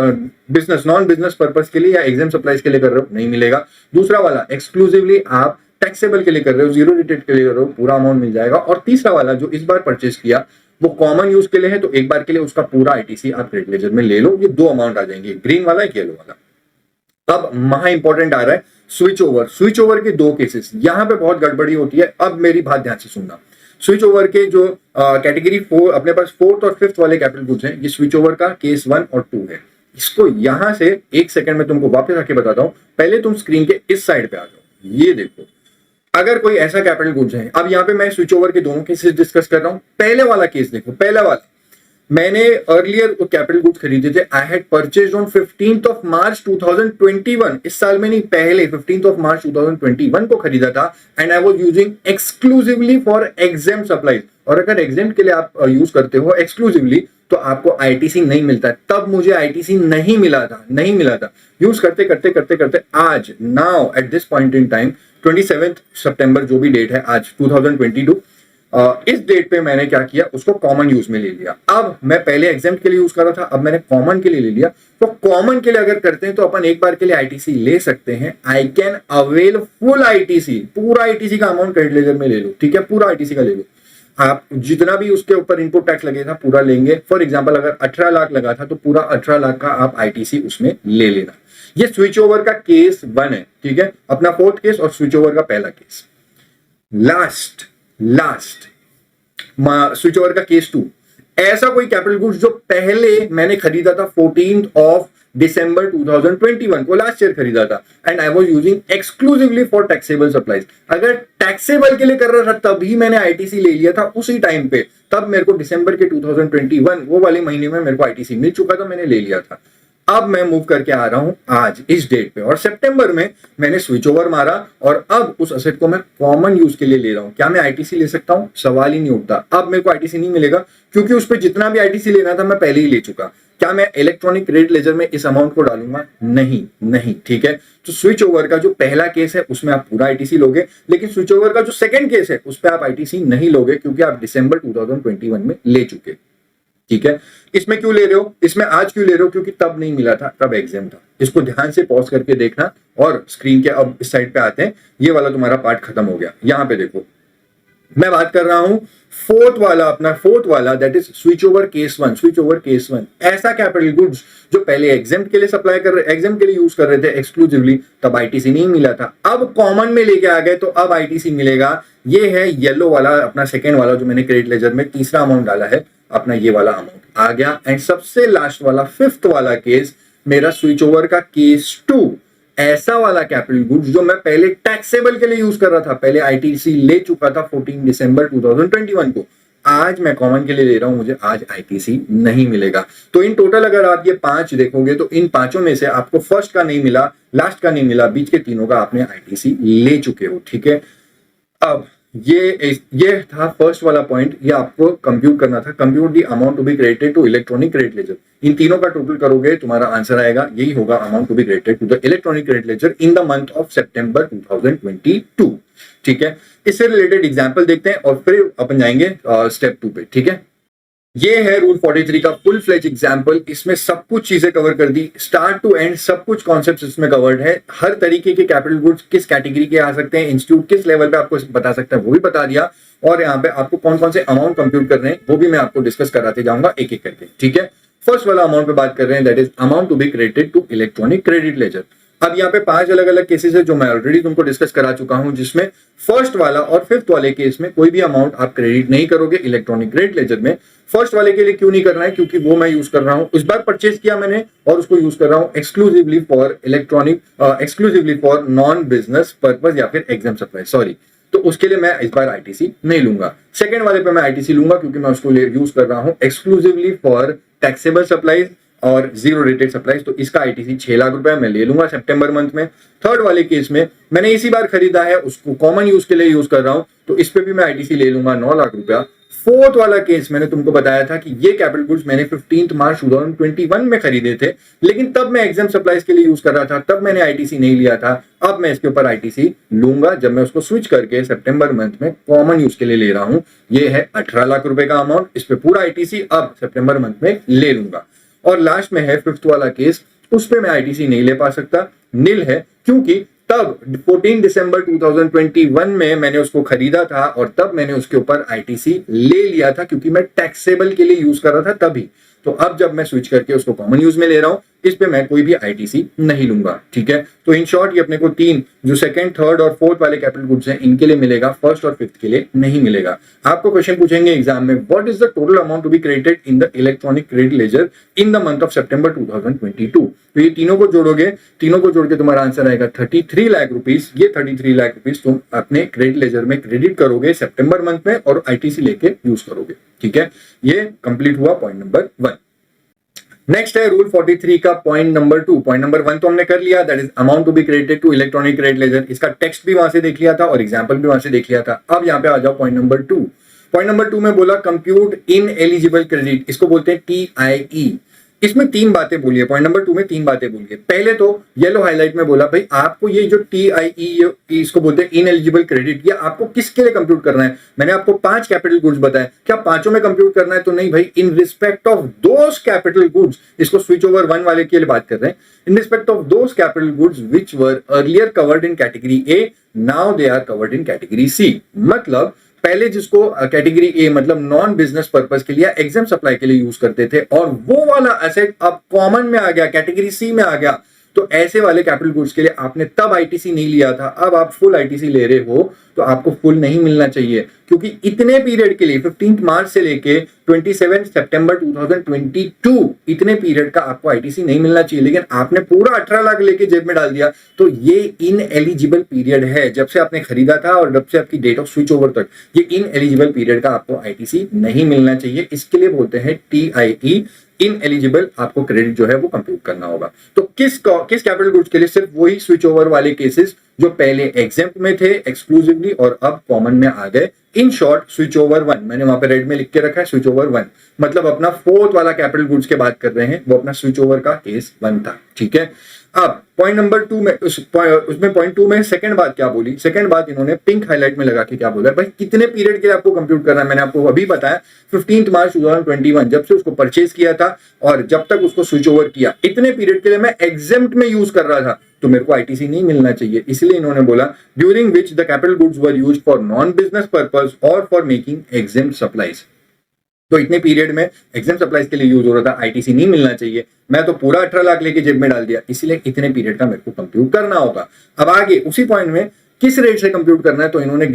बिजनेस, नॉन बिजनेस पर्पस के लिए या एग्जाम सप्लाईज के लिए कर रहे हो, नहीं मिलेगा। दूसरा वाला एक्सक्लूसिवली आप टैक्सेबल के लिए कर रहे हो, जीरो रेटेड के लिए कर रहे हो, पूरा अमाउंट मिल जाएगा। और तीसरा वाला जो इस बार परचेस किया वो कॉमन यूज के लिए है, तो एक बार के लिए उसका पूरा आईटीसी आप क्रेडिट लेजर में ले लो। ये 2 अमाउंट आ जाएंगे, ग्रीन वाला, एक येलो वाला। अब महा इंपॉर्टेंट आ रहा है स्विच ओवर। स्विच ओवर के 2 केसेस, यहां पे बहुत गड़बड़ी होती है। अब मेरी बात ध्यान से सुनना। स्विच ओवर के जो कैटेगरी 4 अपने पास 4th और 5th वाले कैपिटल गुड्स हैं, ये स्विच ओवर का केस 1 और 2 है। इसको यहां से एक सेकंड में तुमको वापस आके बताता हूं, पहले तुम स्क्रीन के इस साइड पे आ जाओ। ये देखो, अगर कोई ऐसा कैपिटल गुड्स है, अब यहाँ पे मैं स्विच ओवर के दोनों केसेस डिस्कस कर रहा हूं। पहले वाला केस देखो, पहला वाला मैंने अर्लियर कैपिटल गुड्स खरीदे थे, I had purchased on 15th of March 2021, इस साल में नहीं, पहले 15th ऑफ मार्च 2021 को खरीदा था, and I was using exclusively for exempt supplies. और अगर एग्जाम के लिए आप यूज करते हो एक्सक्लूसिवली, तो आपको आईटीसी नहीं मिलता है। तब मुझे आईटीसी नहीं मिला था। यूज करते करते करते करते आज, now at this point in time 27 सितंबर जो भी डेट है आज 2022, इस डेट पे मैंने क्या किया, उसको कॉमन यूज में ले लिया। अब मैं पहले एग्जाम के लिए यूज कर रहा था, अब मैंने कॉमन के लिए ले लिया। तो कॉमन के लिए अगर करते हैं तो अपन एक बार के लिए आईटीसी ले सकते हैं। I can avail full ITC, पूरा आईटीसी का अमाउंट क्रेडिट लेजर में ले लो, ठीक है, पूरा आईटीसी का ले लो। आप जितना भी उसके ऊपर इनपुट टैक्स लगे था पूरा लेंगे। फॉर एग्जांपल अगर 18 लाख लगा था तो पूरा 18 लाख का आप आईटीसी उसमें ले लेना। ये स्विच ओवर का केस 1 है, ठीक है, अपना 4th केस और स्विच ओवर का पहला केस। लास्ट स्विच ओवर का केस 2, ऐसा कोई कैपिटल गुड्स जो पहले मैंने खरीदा था 14 दिसंबर 2021 को, लास्ट ईयर खरीदा था, and I was using exclusively for taxable supplies. अगर टैक्सेबल के लिए कर रहा था तभी मैंने आईटीसी ले लिया था उसी टाइम पे, तब मेरे को दिसंबर के 2021 वो वाले महीने में मेरे को आईटीसी मिल चुका था, मैंने ले लिया था। अब मैं मूव करके आ रहा हूं आज इस डेट पे, और सितंबर में मैंने स्विच ओवर मारा और अब उस असेट को मैं कॉमन यूज के लिए ले रहा हूं। क्या मैं आईटीसी ले सकता हूं? सवाल ही नहीं उठता। अब मेरे को आईटीसी नहीं मिलेगा क्योंकि उस पर जितना भी आईटीसी लेना था मैं पहले ही ले चुका। क्या मैं इलेक्ट्रॉनिक क्रेडिट लेजर में इस अमाउंट को डालूंगा? नहीं। ठीक है, तो स्विच ओवर का जो पहला केस है उसमें आप पूरा आईटीसी लोगे, लेकिन स्विच ओवर का जो सेकंड केस है उस पर आप आईटीसी नहीं लोगे क्योंकि आप दिसंबर 2021 में ले चुके। ठीक है, इसमें क्यों ले रहे हो, इसमें आज क्यों ले रहे हो? क्योंकि तब नहीं मिला था, तब एग्जाम था। इसको ध्यान से पॉज करके देखना। और स्क्रीन के अब इस साइड पे आते हैं, ये वाला तुम्हारा पार्ट खत्म हो गया। यहां पे देखो, मैं बात कर रहा हूं फोर्थ वाला that is switch over case 1। ऐसा कैपिटल गुड्स जो पहले एग्जाम के लिए सप्लाई कर रहे, एग्जाम के लिए यूज कर रहे थे एक्सक्लूसिवली, तब आईटीसी नहीं मिला था, अब कॉमन में लेके आ गए तो अब आईटीसी मिलेगा। ये है येलो वाला, अपना सेकेंड वाला जो मैंने क्रेडिट लेजर में तीसरा अमाउंट डाला है, अपना ये वाला अमाउंट आ गया। एंड सबसे लास्ट वाला फिफ्थ वाला केस मेरा स्विच ओवर का केस 2, ऐसा वाला कैपिटल गुड्स जो मैं पहले टैक्सेबल के लिए यूज कर रहा था, पहले आईटीसी ले चुका था 14 दिसंबर 2021 को, आज मैं कॉमन के लिए ले रहा हूं, मुझे आज आईटीसी नहीं मिलेगा। तो इन टोटल अगर आप ये 5 देखोगे तो इन पांचों में से आपको फर्स्ट का नहीं मिला, लास्ट का नहीं मिला, बीच के तीनों का आपने आईटीसी ले चुके हो। ठीक है, अब ये था फर्स्ट वाला पॉइंट, ये आपको कंप्यूट करना था। Compute the amount to be credited to electronic credit ledger. इन तीनों का टोटल करोगे तुम्हारा आंसर आएगा, यही होगा, amount to be credited to the electronic credit ledger in the month of सितंबर 2022। ठीक है, इससे रिलेटेड एग्जांपल देखते हैं और फिर अपन जाएंगे स्टेप 2 पे। ठीक है, ये है रूल 43 का फुल फ्लेज एग्जाम्पल। इसमें सब कुछ चीजें कवर कर दी, स्टार्ट टू एंड सब कुछ कॉन्सेप्ट्स इसमें कवर्ड है। हर तरीके के कैपिटल गुड्स किस कैटेगरी के आ सकते हैं, इंस्टीट्यूट किस लेवल पे आपको बता सकता है वो भी बता दिया, और यहाँ पे आपको कौन कौन से अमाउंट कंप्यूट कर रहे हैं वो भी मैं आपको डिस्कस कराते जाऊंगा एक एक करके। ठीक है, फर्स्ट वाला अमाउंट पे बात कर रहे हैं, that is amount to be credited to electronic credit ledger. अब यहाँ पे 5 अलग अलग केसेस है जो मैं ऑलरेडी तुमको डिस्कस करा चुका हूं, जिसमें फर्स्ट वाला और फिफ्थ वाले केस में कोई भी अमाउंट आप क्रेडिट नहीं करोगे इलेक्ट्रॉनिक क्रेडिट लेजर में। फर्स्ट वाले के लिए क्यों नहीं करना है? क्योंकि वो मैं यूज कर रहा हूं, इस बार परचेज किया मैंने और उसको यूज कर रहा हूं exclusively for electronic, exclusively for non business purpose या फिर एग्जाम सप्लाई, सॉरी, तो उसके लिए मैं इस बार आईटीसी नहीं लूंगा। सेकंड वाले पे मैं आईटीसी लूंगा क्योंकि मैं उसको यूज कर रहा हूं एक्सक्लूसिवली फॉर टैक्सेबल सप्लाईज और जीरो रेटेड सप्लाईज, तो इसका आईटीसी 6 लाख रुपए मैं ले लूंगा सितंबर मंथ में। थर्ड वाले केस में मैंने इसी बार खरीदा है, उसको कॉमन यूज के लिए यूज कर रहा हूं, तो इस पे भी मैं आईटीसी ले लूंगा 9 लाख रुपया। फोर्थ वाला केस मैंने तुमको बताया था कि ये कैपिटल गुड्स मैंने 15 मार्च 2021 में खरीदे थे, लेकिन तब मैं एग्जाम सप्लाईज के लिए यूज कर रहा था, तब मैंने आईटीसी नहीं लिया था। अब मैं इसके ऊपर आईटीसी लूंगा जब मैं उसको स्विच करके सितंबर मंथ में कॉमन यूज के लिए ले रहा हूं। ये है 18 लाख रुपए का अमाउंट, इस पे पूरा आईटीसी अब सितंबर मंथ में ले लूंगा। और लास्ट में है फिफ्थ वाला केस, उस पे मैं आईटीसी नहीं ले पा सकता, नील है, क्योंकि तब 14 दिसंबर 2021 में मैंने उसको खरीदा था और तब मैंने उसके ऊपर आईटीसी ले लिया था क्योंकि मैं टैक्सेबल के लिए यूज कर रहा था तभी। तो अब जब मैं स्विच करके उसको कॉमन यूज में ले रहा हूं, इस पे मैं कोई भी आईटीसी नहीं लूंगा। ठीक है, तो इन शॉर्ट ये अपने को 3 जो सेकंड, थर्ड और फोर्थ वाले कैपिटल गुड्स हैं इनके लिए मिलेगा, फर्स्ट और फिफ्थ के लिए नहीं मिलेगा। आपको क्वेश्चन पूछेंगे एग्जाम में, what is the total amount to be credited in the electronic credit ledger in the month of सितंबर 2022। तो ये तीनों को जोड़ोगे, तीनों को जोड़ के तुम्हारा आंसर आएगा 33 लाख रुपीज। ये 33 लाख रुपीज तुम अपने क्रेडिट लेजर में क्रेडिट करोगे सितंबर मंथ में और आईटीसी लेके यूज करोगे। ठीक है, ये कंप्लीट हुआ पॉइंट नंबर 1। नेक्स्ट है रूल 43 का पॉइंट नंबर 2। पॉइंट नंबर 1 तो हमने कर लिया, that is amount to be credited to electronic credit ledger. इसका टेक्स्ट भी वहां से देख लिया था और एग्जांपल भी वहां से देख लिया था। अब यहाँ पे आ जाओ पॉइंट नंबर 2। पॉइंट नंबर 2 में बोला कंप्यूट इन एलिजिबल क्रेडिट, इसको बोलते हैं टीआईई। इसमें 3 बातें बोली है, पॉइंट नंबर 2 में 3 बातें बोली है। पहले तो येलो हाईलाइट में बोला भाई आपको ये जो टीआईई इसको बोलते हैं इनएलिजिबल क्रेडिट, ये आपको किसके लिए कंप्यूट करना है? मैंने आपको 5 कैपिटल गुड्स बताए, क्या पांचों में कंप्यूट करना है? तो नहीं भाई, in respect of those capital goods, इसको स्विच ओवर 1 वाले के लिए बात कर रहे हैं, in respect of those capital goods which were earlier covered in category A, now they are covered in category C. मतलब पहले जिसको कैटेगरी ए मतलब नॉन बिजनेस पर्पस के लिए एग्जाम सप्लाई के लिए यूज करते थे और वो वाला एसेट अब कॉमन में आ गया, कैटेगरी सी में आ गया, तो ऐसे वाले कैपिटल गुड्स के लिए आपने तब आईटीसी नहीं लिया था, अब आप फुल आईटीसी ले रहे हो तो आपको फुल नहीं मिलना चाहिए, क्योंकि इतने पीरियड के लिए 15 मार्च से लेके 27 सितंबर 2022 इतने पीरियड का आपको आईटीसी नहीं मिलना चाहिए, लेकिन आपने पूरा 18 लाख लेके जेब में डाल दिया, तो ये इनएलिजिबल पीरियड है। जब से आपने खरीदा था और जब से आपकी डेट ऑफ स्विच ओवर तक, ये इनएलिजिबल पीरियड का आपको आईटीसी नहीं मिलना चाहिए। इसके लिए बोलते हैं टीआईई, इन एलिजिबल आपको क्रेडिट जो है वो कंप्यूट करना होगा। तो किस कैपिटल गुड्स के लिए? सिर्फ वही स्विच ओवर वाले केसेस जो पहले एग्जेम्प्ट में थे एक्सक्लूसिवली और अब कॉमन में आ गए। इन शॉर्ट स्विच ओवर 1, मैंने वहां पे रेड में लिख के रखा है स्विच ओवर 1, मतलब अपना फोर्थ वाला कैपिटल गुड्स के बात कर रहे हैं, वो अपना स्विच ओवर का केस 1 था। ठीक है, अब पॉइंट नंबर 2 में उसमें पॉइंट 2 में सेकंड बात क्या बोली? सेकंड बात इन्होंने पिंक हाईलाइट में लगा के क्या बोला, भाई कितने पीरियड के लिए आपको कंप्यूट करना है। मैंने आपको अभी बताया 15 मार्च 2021 जब से उसको परचेज किया था और जब तक उसको स्विच ओवर किया, इतने पीरियड के लिए मैं एग्जेम्प्ट में यूज कर रहा था, तो मेरे को आईटीसी नहीं मिलना चाहिए। इसलिए इन्होंने बोला during which the capital goods were used for non business purpose और फॉर मेकिंग एग्जेम्प्ट सप्लाईज। तो इतने पीरियड में एग्जेम्प्ट सप्लाईज के लिए यूज हो रहा था, आईटीसी नहीं मिलना चाहिए। मैं तो पूरा 18 लाख लेके जेब में डाल दिया, इसलिए इतने पीरियड का मेरे को कंप्यूट करना होगा। अब आगे उसी पॉइंट में किस रेट से कंप्यूट करना है, तो इन्होंने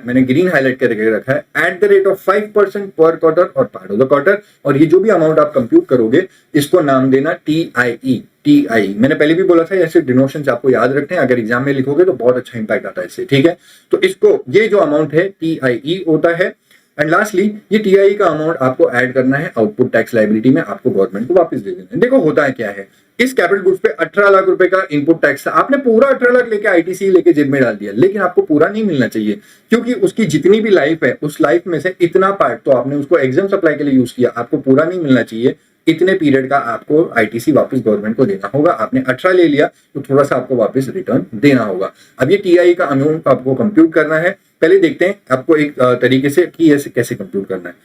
मैंने ग्रीन हाईलाइट करके रखा है एट द रेट ऑफ 5% पर क्वार्टर और पार्ट ऑफ द क्वार्टर। और ये जो भी अमाउंट आप कंप्यूट करोगे इसको नाम देना टीआईई। टीआई मैंने पहले भी बोला था, ऐसे डिनोशन आपको याद रखते हैं, अगर एग्जाम में लिखोगे तो बहुत अच्छा इंपैक्ट आता है इससे। ठीक है, तो इसको ये जो अमाउंट है टीआईई होता है। एंड लास्टली ये टीआई का अमाउंट आपको ऐड करना है आउटपुट टैक्स लायबिलिटी में, आपको गवर्नमेंट को वापस दे देना है। देखो होता है क्या है, इस कैपिटल गुड्स पे 18 लाख रुपए का इनपुट टैक्स था, आपने पूरा 18 लाख लेके आईटीसी लेके जेब में डाल दिया, लेकिन आपको पूरा नहीं मिलना चाहिए, क्योंकि उसकी जितनी भी लाइफ है उस लाइफ में से इतना पार्ट तो आपने उसको एग्जाम सप्लाई के लिए यूज किया, आपको पूरा नहीं मिलना चाहिए। इतने पीरियड का आपको आईटीसी वापस गवर्नमेंट को देना होगा। आपने 18 ले लिया तो थोड़ा सा आपको वापस रिटर्न देना होगा। अब ये टीआई का अमाउंट आपको कंप्यूट करना है। पहले देखते हैं आपको एक तरीके से कि ऐसे कैसे कंप्यूट करना है।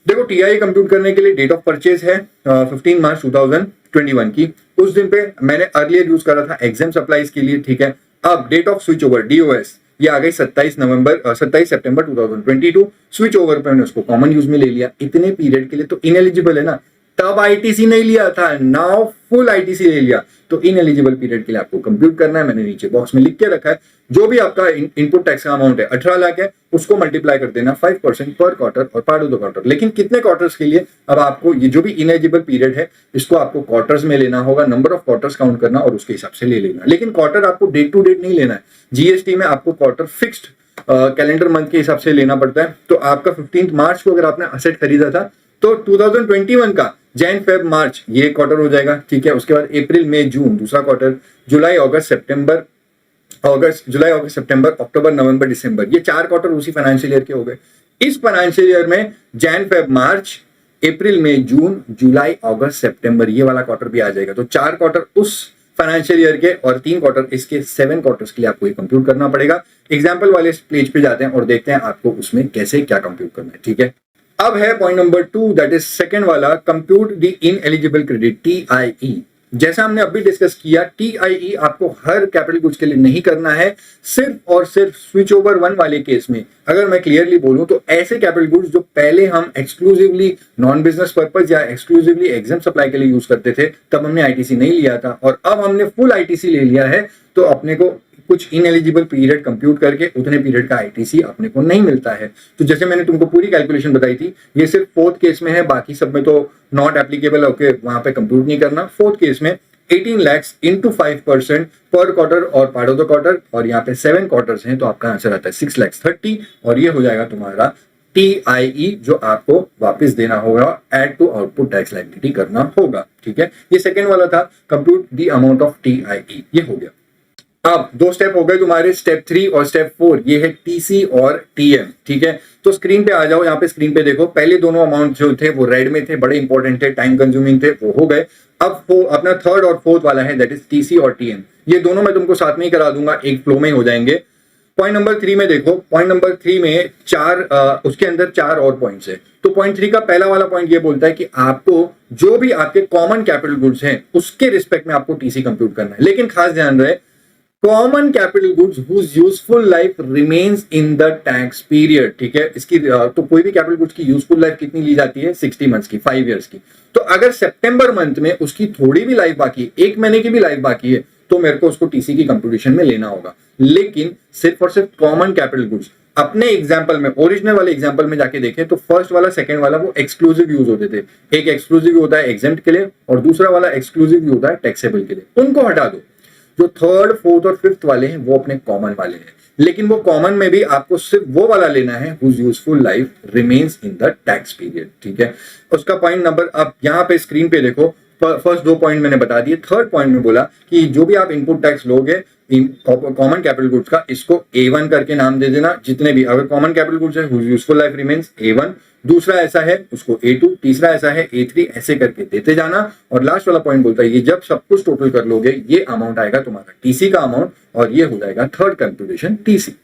देखो टीआई कंप्यूट करने के लिए डेट ऑफ परचेज है 15 मार्च 2021 की, उस दिन पे मैंने अर्लियर यूज करा था एग्जाम सप्लाईज के लिए। ठीक है, अब date of switch over DOS ये आ गई 27 सितंबर 2022। स्विच ओवर पे मैंने उसको कॉमन यूज में ले लिया, इतने पीरियड के लिए तो इनएलिजिबल है ना, तब आईटीसी नहीं लिया था, नाउ फुल आईटीसी ले लिया, तो इनएलिजिबल पीरियड के लिए आपको कंप्यूट करना है। मैंने नीचे बॉक्स में लिख के रखा है, जो भी आपका इनपुट टैक्स का अमाउंट है 18 लाख है, उसको मल्टीप्लाई कर देना 5% पर क्वार्टर और पार्ट ऑफ द क्वार्टर। लेकिन कितने क्वार्टर्स के लिए? अब आपको ये जो भी इनएलिजिबल पीरियड है इसको आपको क्वार्टर्स में लेना होगा, नंबर ऑफ क्वार्टर्स काउंट करना और उसके हिसाब से ले लेना। लेकिन क्वार्टर आपको डेट टू डेट नहीं लेना है, जीएसटी में आपको क्वार्टर फिक्स्ड कैलेंडर मंथ के हिसाब से लेना पड़ता है। तो आपका 15 मार्च को अगर आपने असेट खरीदा था तो 2021 का जैन फेब मार्च ये क्वार्टर हो जाएगा। ठीक है, उसके बाद अप्रैल मई जून दूसरा क्वार्टर, जुलाई अगस्त सितंबर अक्टूबर नवंबर दिसंबर, ये 4 क्वार्टर उसी फाइनेंशियल ईयर के हो गए। इस फाइनेंशियल ईयर में जैन फेब मार्च अप्रैल मई जून जुलाई अगस्त सितंबर ये वाला क्वार्टर भी आ जाएगा। तो 4 क्वार्टर उस फाइनेंशियल ईयर के और 3 क्वार्टर इसके, 7 क्वार्टर्स के लिए आपको ये कंप्यूट करना पड़ेगा। एग्जाम्पल वाले पेज पे जाते हैं और देखते हैं आपको उसमें कैसे क्या कंप्यूट करना है। ठीक है, अब है point number 2, that is second वाला, कंप्यूट द इनएलिजिबल क्रेडिट टीआईई। जैसा हमने अभी डिस्कस किया, टीआईई आपको हर कैपिटल गुड्स के लिए नहीं करना है, सिर्फ और सिर्फ स्विच ओवर 1 वाले केस में। अगर मैं क्लियरली बोलूं तो ऐसे कैपिटल गुड्स जो पहले हम एक्सक्लूसिवली नॉन बिजनेस पर्पस या एक्सक्लूसिवली एग्जाम सप्लाई के लिए यूज करते थे, तब हमने आईटीसी नहीं लिया था, और अब हमने फुल आईटीसी ले लिया है, तो अपने को कुछ इनएलिजिबल पीरियड कंप्यूट करके उतने पीरियड का आईटीसी अपने को नहीं मिलता है। तो जैसे मैंने तुमको पूरी कैलकुलेशन बताई थी, ये सिर्फ 4th केस में है, बाकी सब में तो नॉट एप्लीकेबल, ओके, वहां पे कंप्यूट नहीं करना। 4th केस में 18 lakhs इंटू 5% पर क्वार्टर और पार्ट ऑफ द क्वार्टर, और यहाँ पे 7 क्वार्टर्स हैं, तो आपका आंसर आता है 6,30,000, और ये हो जाएगा तुम्हारा टीआईई जो आपको वापस देना होगा, add to output tax liability करना होगा। ठीक है, ये सेकंड वाला था, compute the amount of TIE, ये हो गया। अब 2 स्टेप हो गए तुम्हारे, स्टेप 3 और स्टेप 4, ये है टीसी और टीएम। ठीक है, तो स्क्रीन पे आ जाओ, यहाँ पे स्क्रीन पे देखो, पहले दोनों अमाउंट जो थे वो रेड में थे, बड़े इंपॉर्टेंट थे, टाइम कंज्यूमिंग थे, वो हो गए। अब वो अपना 3rd और 4th वाला है, दैट इज टीसी और टीएम। ये दोनों मैं तुमको साथ में ही करा दूंगा, एक फ्लो में हो जाएंगे। पॉइंट नंबर 3 में देखो, पॉइंट नंबर 3 में उसके अंदर 4 और पॉइंट्स है। तो पॉइंट 3 का पहला वाला पॉइंट ये बोलता है कि आपको जो भी आपके कॉमन कैपिटल गुड्स हैं उसके रिस्पेक्ट में आपको टीसी कंप्यूट करना है। लेकिन खास ध्यान रहे, common capital goods whose useful life remains in the tax period, ठीक है। इसकी तो कोई भी कैपिटल गुड्स की यूजफुल लाइफ कितनी ली जाती है, 60 मंथ्स की, 5 इयर्स की। तो अगर सितंबर मंथ में उसकी थोड़ी भी लाइफ बाकी है, 1 महीने की भी लाइफ बाकी है, तो मेरे को उसको टीसी की कंप्यूटेशन में लेना होगा। लेकिन सिर्फ और सिर्फ कॉमन कैपिटल गुड्स, अपने एग्जाम्पल में, ओरिजिनल वाले एग्जाम्पल में जाके देखें तो फर्स्ट वाला सेकंड वाला वो एक्सक्लूसिव यूज होते थे। एक एक्सक्लूसिव होता है एग्जेम्प्ट के लिए और दूसरा वाला एक्सक्लूसिव होता है टैक्सेबल के लिए। उनको हटा दो। जो थर्ड, फोर्थ और फिफ्थ वाले हैं वो अपने कॉमन वाले हैं, लेकिन वो कॉमन में भी आपको सिर्फ वो वाला लेना है whose useful life remains in the tax period, ठीक है। उसका पॉइंट नंबर आप यहाँ पे स्क्रीन पे देखो, फर्स्ट 2 पॉइंट मैंने बता दिए। थर्ड पॉइंट में बोला कि जो भी आप इनपुट टैक्स लोगे कॉमन कैपिटल गुड्स का, इसको A1 करके नाम दे देना। जितने भी अगर कॉमन कैपिटल गुड्स है whose useful life remains A1, दूसरा ऐसा है उसको A2, तीसरा ऐसा है A3, ऐसे करके देते जाना। और लास्ट वाला पॉइंट बोलता है ये जब सब कुछ टोटल कर लोगे ये अमाउंट आएगा तुम्हारा टीसी का अमाउंट, और ये हो जाएगा थर्ड कंप्यूटेशन टीसी।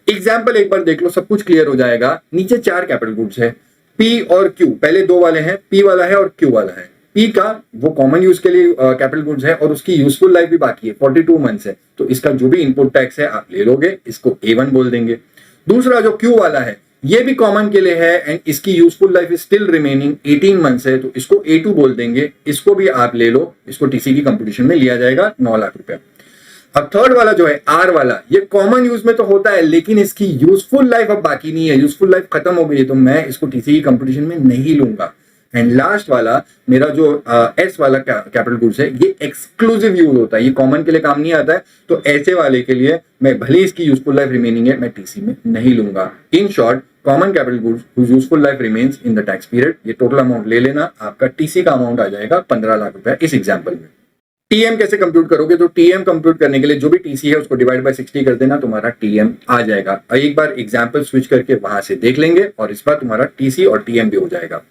एग्जाम्पल एक बार देख लो, सब कुछ क्लियर हो जाएगा। नीचे 4 कैपिटल गुड्स है, P और Q, पहले 2 वाले हैं, P वाला है और Q वाला है। P का वो कॉमन यूज के लिए कैपिटल गुड्स है और उसकी यूजफुल लाइफ भी बाकी है, 42 मंथ्स है, तो इसका जो भी इनपुट टैक्स है आप ले लोगे, इसको A1 बोल देंगे। दूसरा जो Q वाला है ये भी कॉमन के लिए है एंड इसकी useful life is still remaining 18 months है, तो इसको A2 बोल देंगे, इसको भी आप ले लो, इसको टीसी की कंपटीशन में लिया जाएगा 9 लाख रुपया। अब थर्ड वाला जो है R वाला, ये कॉमन यूज में तो होता है लेकिन इसकी यूजफुल लाइफ अब बाकी नहीं है, यूजफुल लाइफ खत्म हो गई है, तो मैं इसको टीसी की कंपटीशन में नहीं लूंगा। एंड लास्ट वाला मेरा जो S वाला कैपिटल गुड्स है, ये एक्सक्लूसिव यूज होता है, ये कॉमन के लिए काम नहीं आता है, तो ऐसे वाले के लिए मैं भले इसकी यूजफुल लाइफ रिमेनिंग है मैं टीसी में नहीं लूंगा। In short, common capital goods whose useful life remains in the tax period, ये टोटल अमाउंट ले लेना, आपका टीसी का अमाउंट आ जाएगा 15 लाख रुपया इस एग्जाम्पल में। टीएम कैसे कंप्यूट करोगे, तो टीएम कंप्यूट करने के लिए जो भी टीसी है उसको डिवाइड बाय 60 कर देना, तुम्हारा टीएम आ जाएगा। एक बार एग्जाम्पल स्विच करके वहां से देख लेंगे और इस बार तुम्हारा टीसी और टीएम भी हो जाएगा।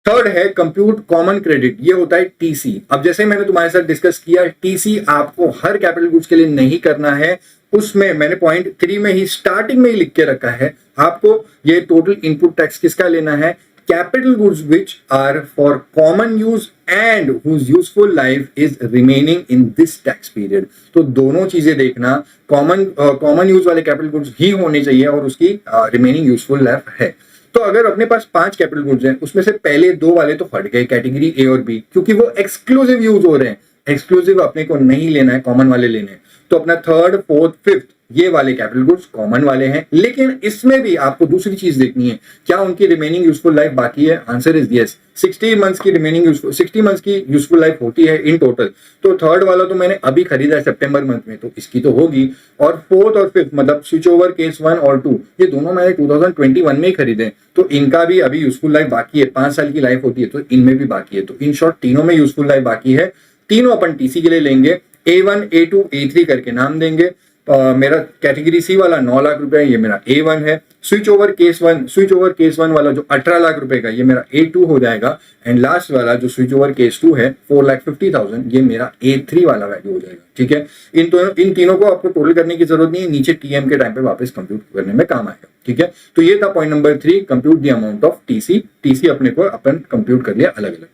थर्ड है कंप्यूट कॉमन क्रेडिट, ये होता है टीसी। अब जैसे मैंने तुम्हारे साथ डिस्कस किया, टीसी आपको हर कैपिटल गुड्स के लिए नहीं करना है, उसमें मैंने पॉइंट 3 में ही स्टार्टिंग में ही लिख के रखा है आपको ये टोटल इनपुट टैक्स किसका लेना है, capital goods which are for common use and whose useful life is remaining in this tax period. तो दोनों चीजें देखना, कॉमन यूज वाले कैपिटल गुड्स ही होने चाहिए और उसकी रिमेनिंग यूजफुल लाइफ है। तो अगर अपने पास 5 कैपिटल गुड्स हैं, उसमें से पहले 2 वाले तो हट गए, कैटेगरी A और B, क्योंकि वो एक्सक्लूसिव यूज हो रहे हैं। एक्सक्लूसिव अपने को नहीं लेना है, कॉमन वाले लेने हैं। तो अपना थर्ड, फोर्थ, फिफ्थ ये वाले कैपिटल गुड्स कॉमन वाले हैं, लेकिन इसमें भी आपको दूसरी चीज देखनी है, क्या उनकी रिमेनिंग यूजफुल लाइफ बाकी है। आंसर इज यस, 60 मंथ्स की रिमेनिंग 60 मंथ्स की यूजफुल लाइफ होती है इन टोटल। तो थर्ड वाला तो मैंने अभी खरीदा है सितंबर मंथ में, तो इसकी तो होगी। और फोर्थ और फिफ्थ मतलब स्विच ओवर केस 1 और 2 ये दोनों मैंने 2021 में ही खरीदे, तो इनका भी अभी यूजफुल लाइफ बाकी है, 5 साल की लाइफ होती है, तो इनमें भी बाकी है। तो इन शॉर्ट तीनों में यूजफुल लाइफ बाकी है, तीनों अपन टीसी के लिए लेंगे, A1, A2, A3 करके नाम देंगे। मेरा कैटेगरी सी वाला 9 लाख रुपए ये मेरा A1 है। स्विच ओवर केस 1 वाला जो 18 लाख रुपए का ये मेरा A2 हो जाएगा। एंड लास्ट वाला जो स्विच ओवर केस 2 है 4,50,000 ये मेरा A3 वाला वैल्यू हो जाएगा। ठीक है, इन तीनों को आपको टोटल करने की जरूरत नहीं है, नीचे टीएम के टाइम पे वापस कंप्यूट करने में काम आएगा। ठीक है, तो ये था point number 3, compute the amount of TC अपने को अपन कंप्यूट कर लिया अलग अलग।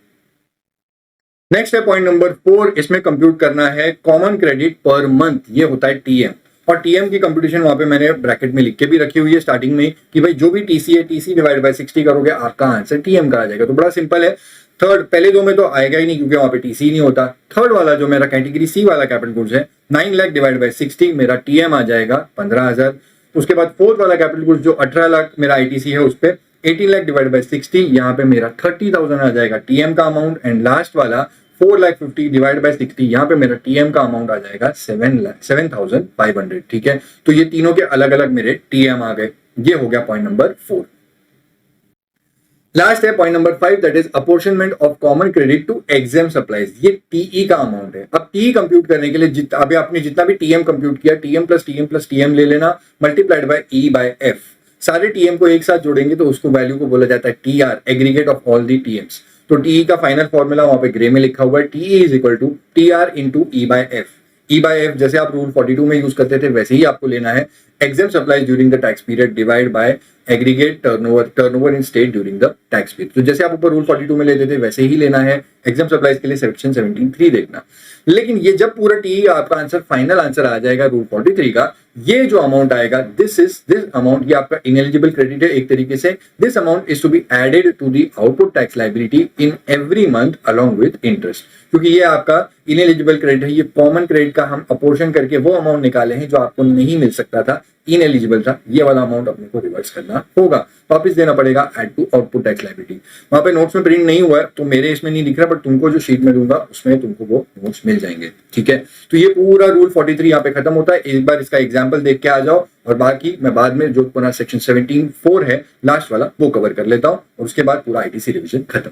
नेक्स्ट है पॉइंट नंबर 4, इसमें कंप्यूट करना है कॉमन क्रेडिट पर मंथ, ये होता है टीएम। और टीएम की कंप्यूटेशन वहां पे मैंने ब्रैकेट में लिख के भी रखी हुई है स्टार्टिंग में कि भाई जो भी टीसी है टीसी डिवाइड बाय 60 करोगे आपका आंसर टीएम का आ जाएगा। तो बड़ा सिंपल है। थर्ड, पहले 2 में तो आएगा ही नहीं क्योंकि वहां पे टीसी नहीं होता। थर्ड वाला जो मेरा कैटेगरी सी वाला कैपिटल गुड्स है 9 लाख डिवाइड बाय 60 मेरा टीएम आ जाएगा 15,000। उसके बाद फोर्थ वाला कैपिटल गुड्स जो 18 लाख मेरा आईटीसी है उस पर 18 लाख डिवाइड बाय 60 यहाँ पे मेरा 30,000 आ जाएगा टीएम का अमाउंट। एंड लास्ट वाला 4,50,000 डिवाइड बाय 60 यहाँ पे मेरा टीएम का अमाउंट आ जाएगा 7,500। ठीक है, तो ये तीनों के अलग अलग मेरे टीएम आ गए। ये हो गया पॉइंट नंबर 4। लास्ट है point number 5, that is apportionment of common credit to exam supplies. ये टीई का अमाउंट है। अब टीई कंप्यूट करने के लिए अभी आपने जितना भी टीएम कंप्यूट किया टीएम प्लस टीएम ले लेना multiplied by E by F. सारे टीएम को एक साथ जोड़ेंगे तो उसको वैल्यू को बोला जाता है TR, aggregate of all the TMs. तो टीई का फाइनल फॉर्मूला वहां पे ग्रे में लिखा हुआ है, TE is equal to TR into E by F. E by F जैसे आप रूल 42 में यूज करते थे वैसे ही आपको लेना है। exempt supplies during the tax period divide by aggregate turnover in state during the tax period। तो जैसे आप ऊपर रूल 42 में लेते थे वैसे ही लेना है, exempt supplies के लिए सेक्शन 17(3) देखना। लेकिन ये जब पूरा टी आपका आंसर फाइनल आंसर आ जाएगा रूल 43 का, ये जो अमाउंट आएगा दिस अमाउंट, ये आपका इनएलिजिबल क्रेडिट है एक तरीके से। This amount is to be added to the output tax liability in every month along with interest, क्योंकि ये आपका इनएलिजिबल क्रेडिट है, ये कॉमन क्रेडिट का हम अपोर्शन करके वो अमाउंट निकाले हैं जो आपको नहीं मिल सकता था, इनएलिजिबल था, ये वाला अमाउंट अपने को रिवर्स करना होगा, वापस देना पड़ेगा add to output tax liability. वहां पे नोट्स में प्रिंट नहीं हुआ है तो मेरे इसमें नहीं दिख रहा, बट तुमको जो शीट में दूंगा उसमें तुमको वो नोट्स मिल जाएंगे, ठीक है। तो ये पूरा रूल 43 यहाँ पे खत्म होता है। एक बार इसका एग्जाम्पल देख के आ जाओ, और बाकी मैं बाद में जो पूरा सेक्शन 17(4) है लास्ट वाला वो कवर कर लेता हूं, और उसके बाद पूरा आईटीसी रिविजन खत्म।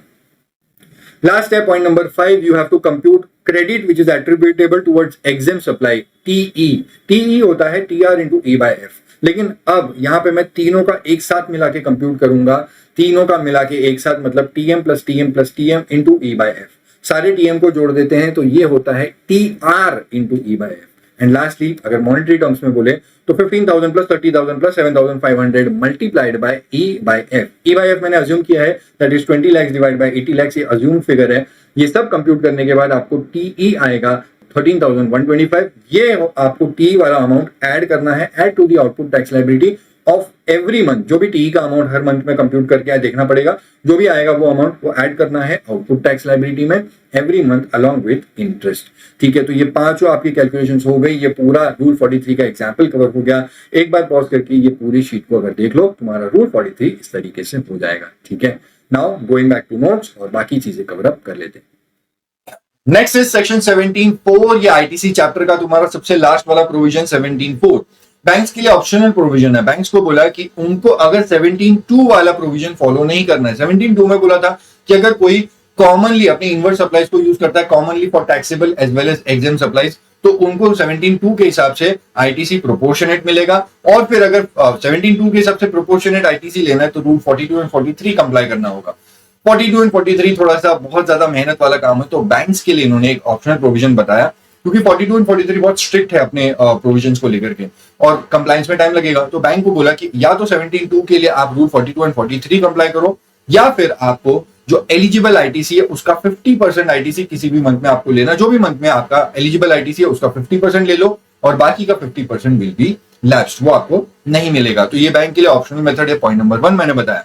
Last step, point number 5, you have to compute credit which is attributable towards exempt supply, TE। TE होता है TR into E by F। लेकिन अब यहाँ पे मैं तीनों का एक साथ मिला के कंप्यूट करूंगा, तीनों का मिला के एक साथ, मतलब TM plus TM plus TM into E by F। सारे TM को जोड़ देते हैं तो ये होता है TR into E by F। And lastly अगर मॉनेटरी टर्म्स में बोले तो 15,000 plus 30,000 plus 7,500 multiplied by E by F। E by F मैंने अज्यूम किया है, that is 20 lakh divide by 80 lakh, ये अज्यूम फिगर है। ये सब कंप्यूट करने के बाद आपको TE आएगा 13,125। ये आपको TE वाला अमाउंट ऐड करना है, add to the output tax liability of every month. जो भी TE का अमाउंट हर मंथ में कंप्यूट करके आए देखना पड़ेगा, जो भी आएगा वो अमाउंट वो ऐड करना है आउटपुट टैक्स लायबिलिटी में every month along with interest, ठीक है। तो ये पांचों आपकी कैलकुलेशंस हो गई, ये पूरा रूल 43 का एग्जांपल कवर हो गया। एक बार पॉज करके ये पूरी शीट को अगर देख लो, तुम्हारा रूल 43 इस तरीके से हो जाएगा, ठीक है। Now going back to notes और बाकी चीजें कवर अप कर लेते हैं। नेक्स्ट इज सेक्शन 17(4), ये आईटीसी चैप्टर का तुम्हारा सबसे लास्ट वाला प्रोविजन 17(4). बैंक्स के लिए ऑप्शनल प्रोविजन है। बैंक्स को बोला कि उनको अगर 17(2) वाला प्रोविजन फॉलो नहीं करना है। 17(2) में बोला था कि अगर कोई कॉमनली अपने इनवर्स सप्लाईज को यूज करता है commonly for taxable as well as exempt supplies, तो उनको 17(2) के हिसाब से आईटीसी प्रोपोर्शनेट मिलेगा। और फिर अगर 17(2) के हिसाब से प्रोपोर्शनेट आईटीसी लेना है तो रूल 42 एंड 43 कंप्लाई करना होगा। 42 एंड 43 थोड़ा सा बहुत ज्यादा मेहनत वाला काम है, तो बैंक्स के लिए इन्होंने एक ऑप्शनल प्रोविजन बताया, क्योंकि 42 एंड 43 बहुत स्ट्रिक्ट है अपने प्रोविजंस को लेकर के और कंप्लायंस में टाइम लगेगा। तो बैंक को बोला कि या तो 17(2) के लिए आप रूल 42 एंड 43 कंप्लाई करो, या फिर आपको जो एलिजिबल आईटीसी है उसका 50% आईटीसी किसी भी मंथ में आपको लेना। जो भी मंथ में आपका एलिजिबल आईटीसी है उसका 50% ले लो, और बाकी का 50% विल बी लैप्स्ड, वो आपको नहीं मिलेगा। तो ये बैंक के लिए ऑप्शनल मेथड है, पॉइंट नंबर 1 मैंने बताया।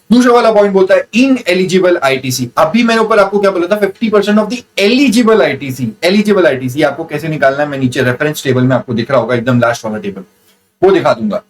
दूसरा वाला पॉइंट बोलता है इन एलिजिबल आईटीसी। अभी मैंने ऊपर आपको क्या बोला था, 50% of the eligible ITC. Eligible ITC आपको कैसे निकालना है, मैं नीचे रेफरेंस टेबल में आपको दिख रहा होगा, एकदम लास्ट वाला टेबल, वो दिखा दूंगा।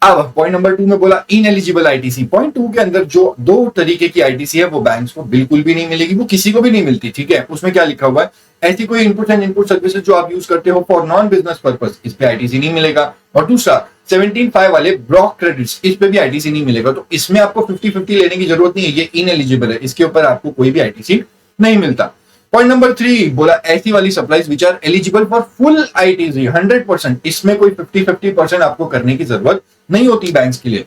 अब पॉइंट नंबर 2 में बोला इन एलिजिबल आईटीसी। पॉइंट 2 के अंदर जो दो तरीके की आईटीसी है वो बैंक्स को बिल्कुल भी नहीं मिलेगी, वो किसी को भी नहीं मिलती, ठीक है। उसमें क्या लिखा हुआ है, ऐसी कोई इनपुट एंड इनपुट सर्विसेज जो आप यूज करते हो फॉर नॉन बिजनेस पर्पस, इस पे आईटीसी नहीं मिलेगा। और दूसरा 17(5) वाले ब्लॉक क्रेडिट्स, इस पे भी आईटीसी नहीं मिलेगा। तो इसमें आपको 50-50 लेने की जरूरत नहीं है, ये इनएलिजिबल है, इसके ऊपर आपको कोई भी आईटीसी नहीं मिलता। पॉइंट नंबर 3 बोला ऐसी वाली supplies which are eligible for full ITC 100%, इसमें कोई 50-50% आपको करने की जरूरत नहीं होती बैंक्स के लिए।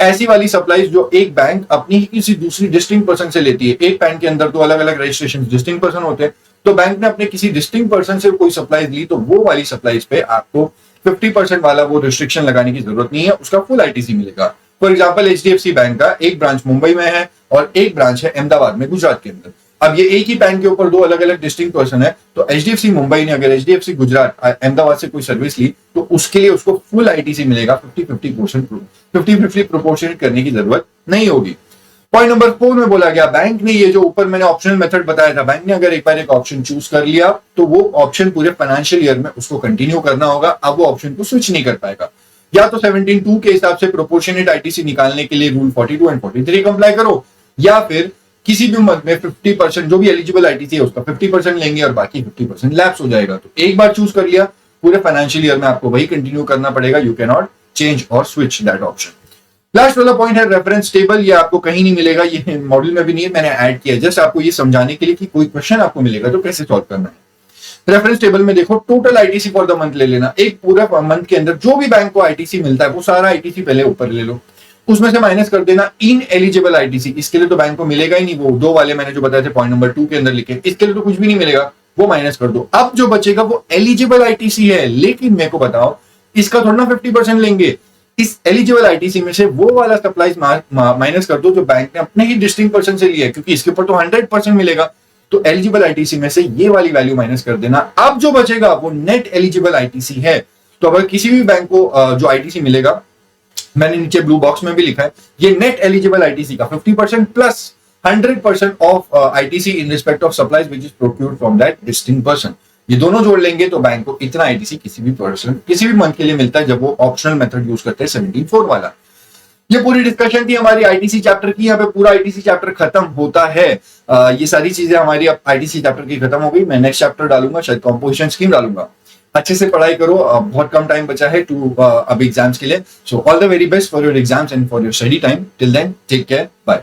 ऐसी वाली सप्लाईज जो एक बैंक अपनी ही किसी दूसरी डिस्टिंक्ट पर्सन से लेती है, एक पैन के अंदर दो अलग अलग रजिस्ट्रेशन डिस्टिंक्ट पर्सन होते हैं, तो बैंक ने अपने किसी डिस्टिंक्ट पर्सन से कोई सप्लाईज ली तो वो वाली सप्लाईज पे आपको 50% वाला वो रिस्ट्रिक्शन लगाने की जरूरत नहीं है, उसका फुल आईटीसी मिलेगा। फॉर एग्जाम्पल एचडीएफसी बैंक का एक ब्रांच मुंबई में है और एक ब्रांच है अहमदाबाद में, गुजरात के अंदर। अब ये एक ही पैन के ऊपर दो अलग अलग डिस्टिंक्ट पर्सन है, तो एचडीएफसी मुंबई ने अगर एचडीएफसी गुजरात अहमदाबाद से कोई सर्विस ली तो उसके लिए उसको फुल आईटीसी मिलेगा, 50-50 प्रोपोर्शनेट करने की जरूरत नहीं होगी। पॉइंट नंबर 4 में बोला गया बैंक ने ये जो ऊपर मैंने ऑप्शनल मेथड बताया था, बैंक ने अगर एक बार एक ऑप्शन चूज कर लिया तो वो ऑप्शन पूरे फाइनेंशियल ईयर में उसको कंटिन्यू करना होगा। अब वो ऑप्शन को स्विच नहीं कर पाएगा। या तो 17(2) के हिसाब से प्रोपोर्शनेट आईटीसी निकालने के लिए रूल 42 एंड 43 कंप्लाई करो, या फिर किसी भी मंथ में 50% जो भी एलिजिबल आईटीसी है उसका 50% लेंगे और बाकी 50% लैप्स हो जाएगा। तो एक बार चूज कर लिया, पूरे फाइनेंशियल ईयर में आपको वही कंटिन्यू करना पड़ेगा। यू कैन नॉट चेंज और स्विच दैट ऑप्शन। लास्ट वाला पॉइंट है रेफरेंस टेबल। ये आपको कहीं नहीं मिलेगा, ये मॉड्यूल में भी नहीं है, मैंने ऐड किया जस्ट आपको ये समझाने के लिए कि कोई क्वेश्चन आपको मिलेगा तो कैसे सॉल्व करना है। रेफरेंस टेबल में देखो total ITC for the month ले लेना। एक पूरा मंथ के अंदर जो भी बैंक को आईटीसी मिलता है वो सारा आईटीसी पहले ऊपर ले लो, उसमें से माइनस कर देना इन एलिजिबल आईटीसी। इसके लिए तो बैंक को मिलेगा ही नहीं, वो दो वाले मैंने जो बताए थे पॉइंट नंबर 2 के अंदर लिखे, इसके लिए तो कुछ भी नहीं मिलेगा, वो माइनस कर दो। अब जो बचेगा वो एलिजिबल आईटीसी है, लेकिन मेरे को बताओ इसका थोड़ा ना 50% लेंगे, इस एलिजिबल आईटीसी में से वो वाला सप्लाईज माइनस कर दो जो बैंक ने अपने ही डिस्टिंक्ट पर्सन से लिया है, क्योंकि इसके ऊपर तो 100% मिलेगा। तो एलिजिबल आईटीसी में से ये वाली वैल्यू माइनस कर देना। अब जो बचेगा वो नेट एलिजिबल आईटीसी है। तो अगर किसी भी बैंक को जो आईटीसी मिलेगा, मैंने नीचे ब्लू बॉक्स में भी लिखा है, ये नेट एलिजिबल आईटीसी का 50% plus 100% of ITC in respect of supplies which is procured from that distinct person. ये दोनों जोड़ लेंगे तो बैंक को इतना आईटीसी किसी भी पर्सन किसी भी मंथ के लिए मिलता है जब वो ऑप्शनल मेथड यूज करते हैं 17(4) वाला। ये पूरी डिस्कशन थी हमारी आईटीसी चैप्टर की। यहाँ पे पूरा आईटीसी चैप्टर खत्म होता है। ये सारी चीजें हमारी अब आईटीसी चैप्टर की खत्म हो गई। मैं नेक्स्ट चैप्टर डालूंगा, शायद कॉम्पोजिशन स्कीम डालूंगा। अच्छे से पढ़ाई करो, बहुत कम टाइम बचा है अब एग्जाम्स के लिए। So all the very best for your exams and for your study time. Till then take care, bye.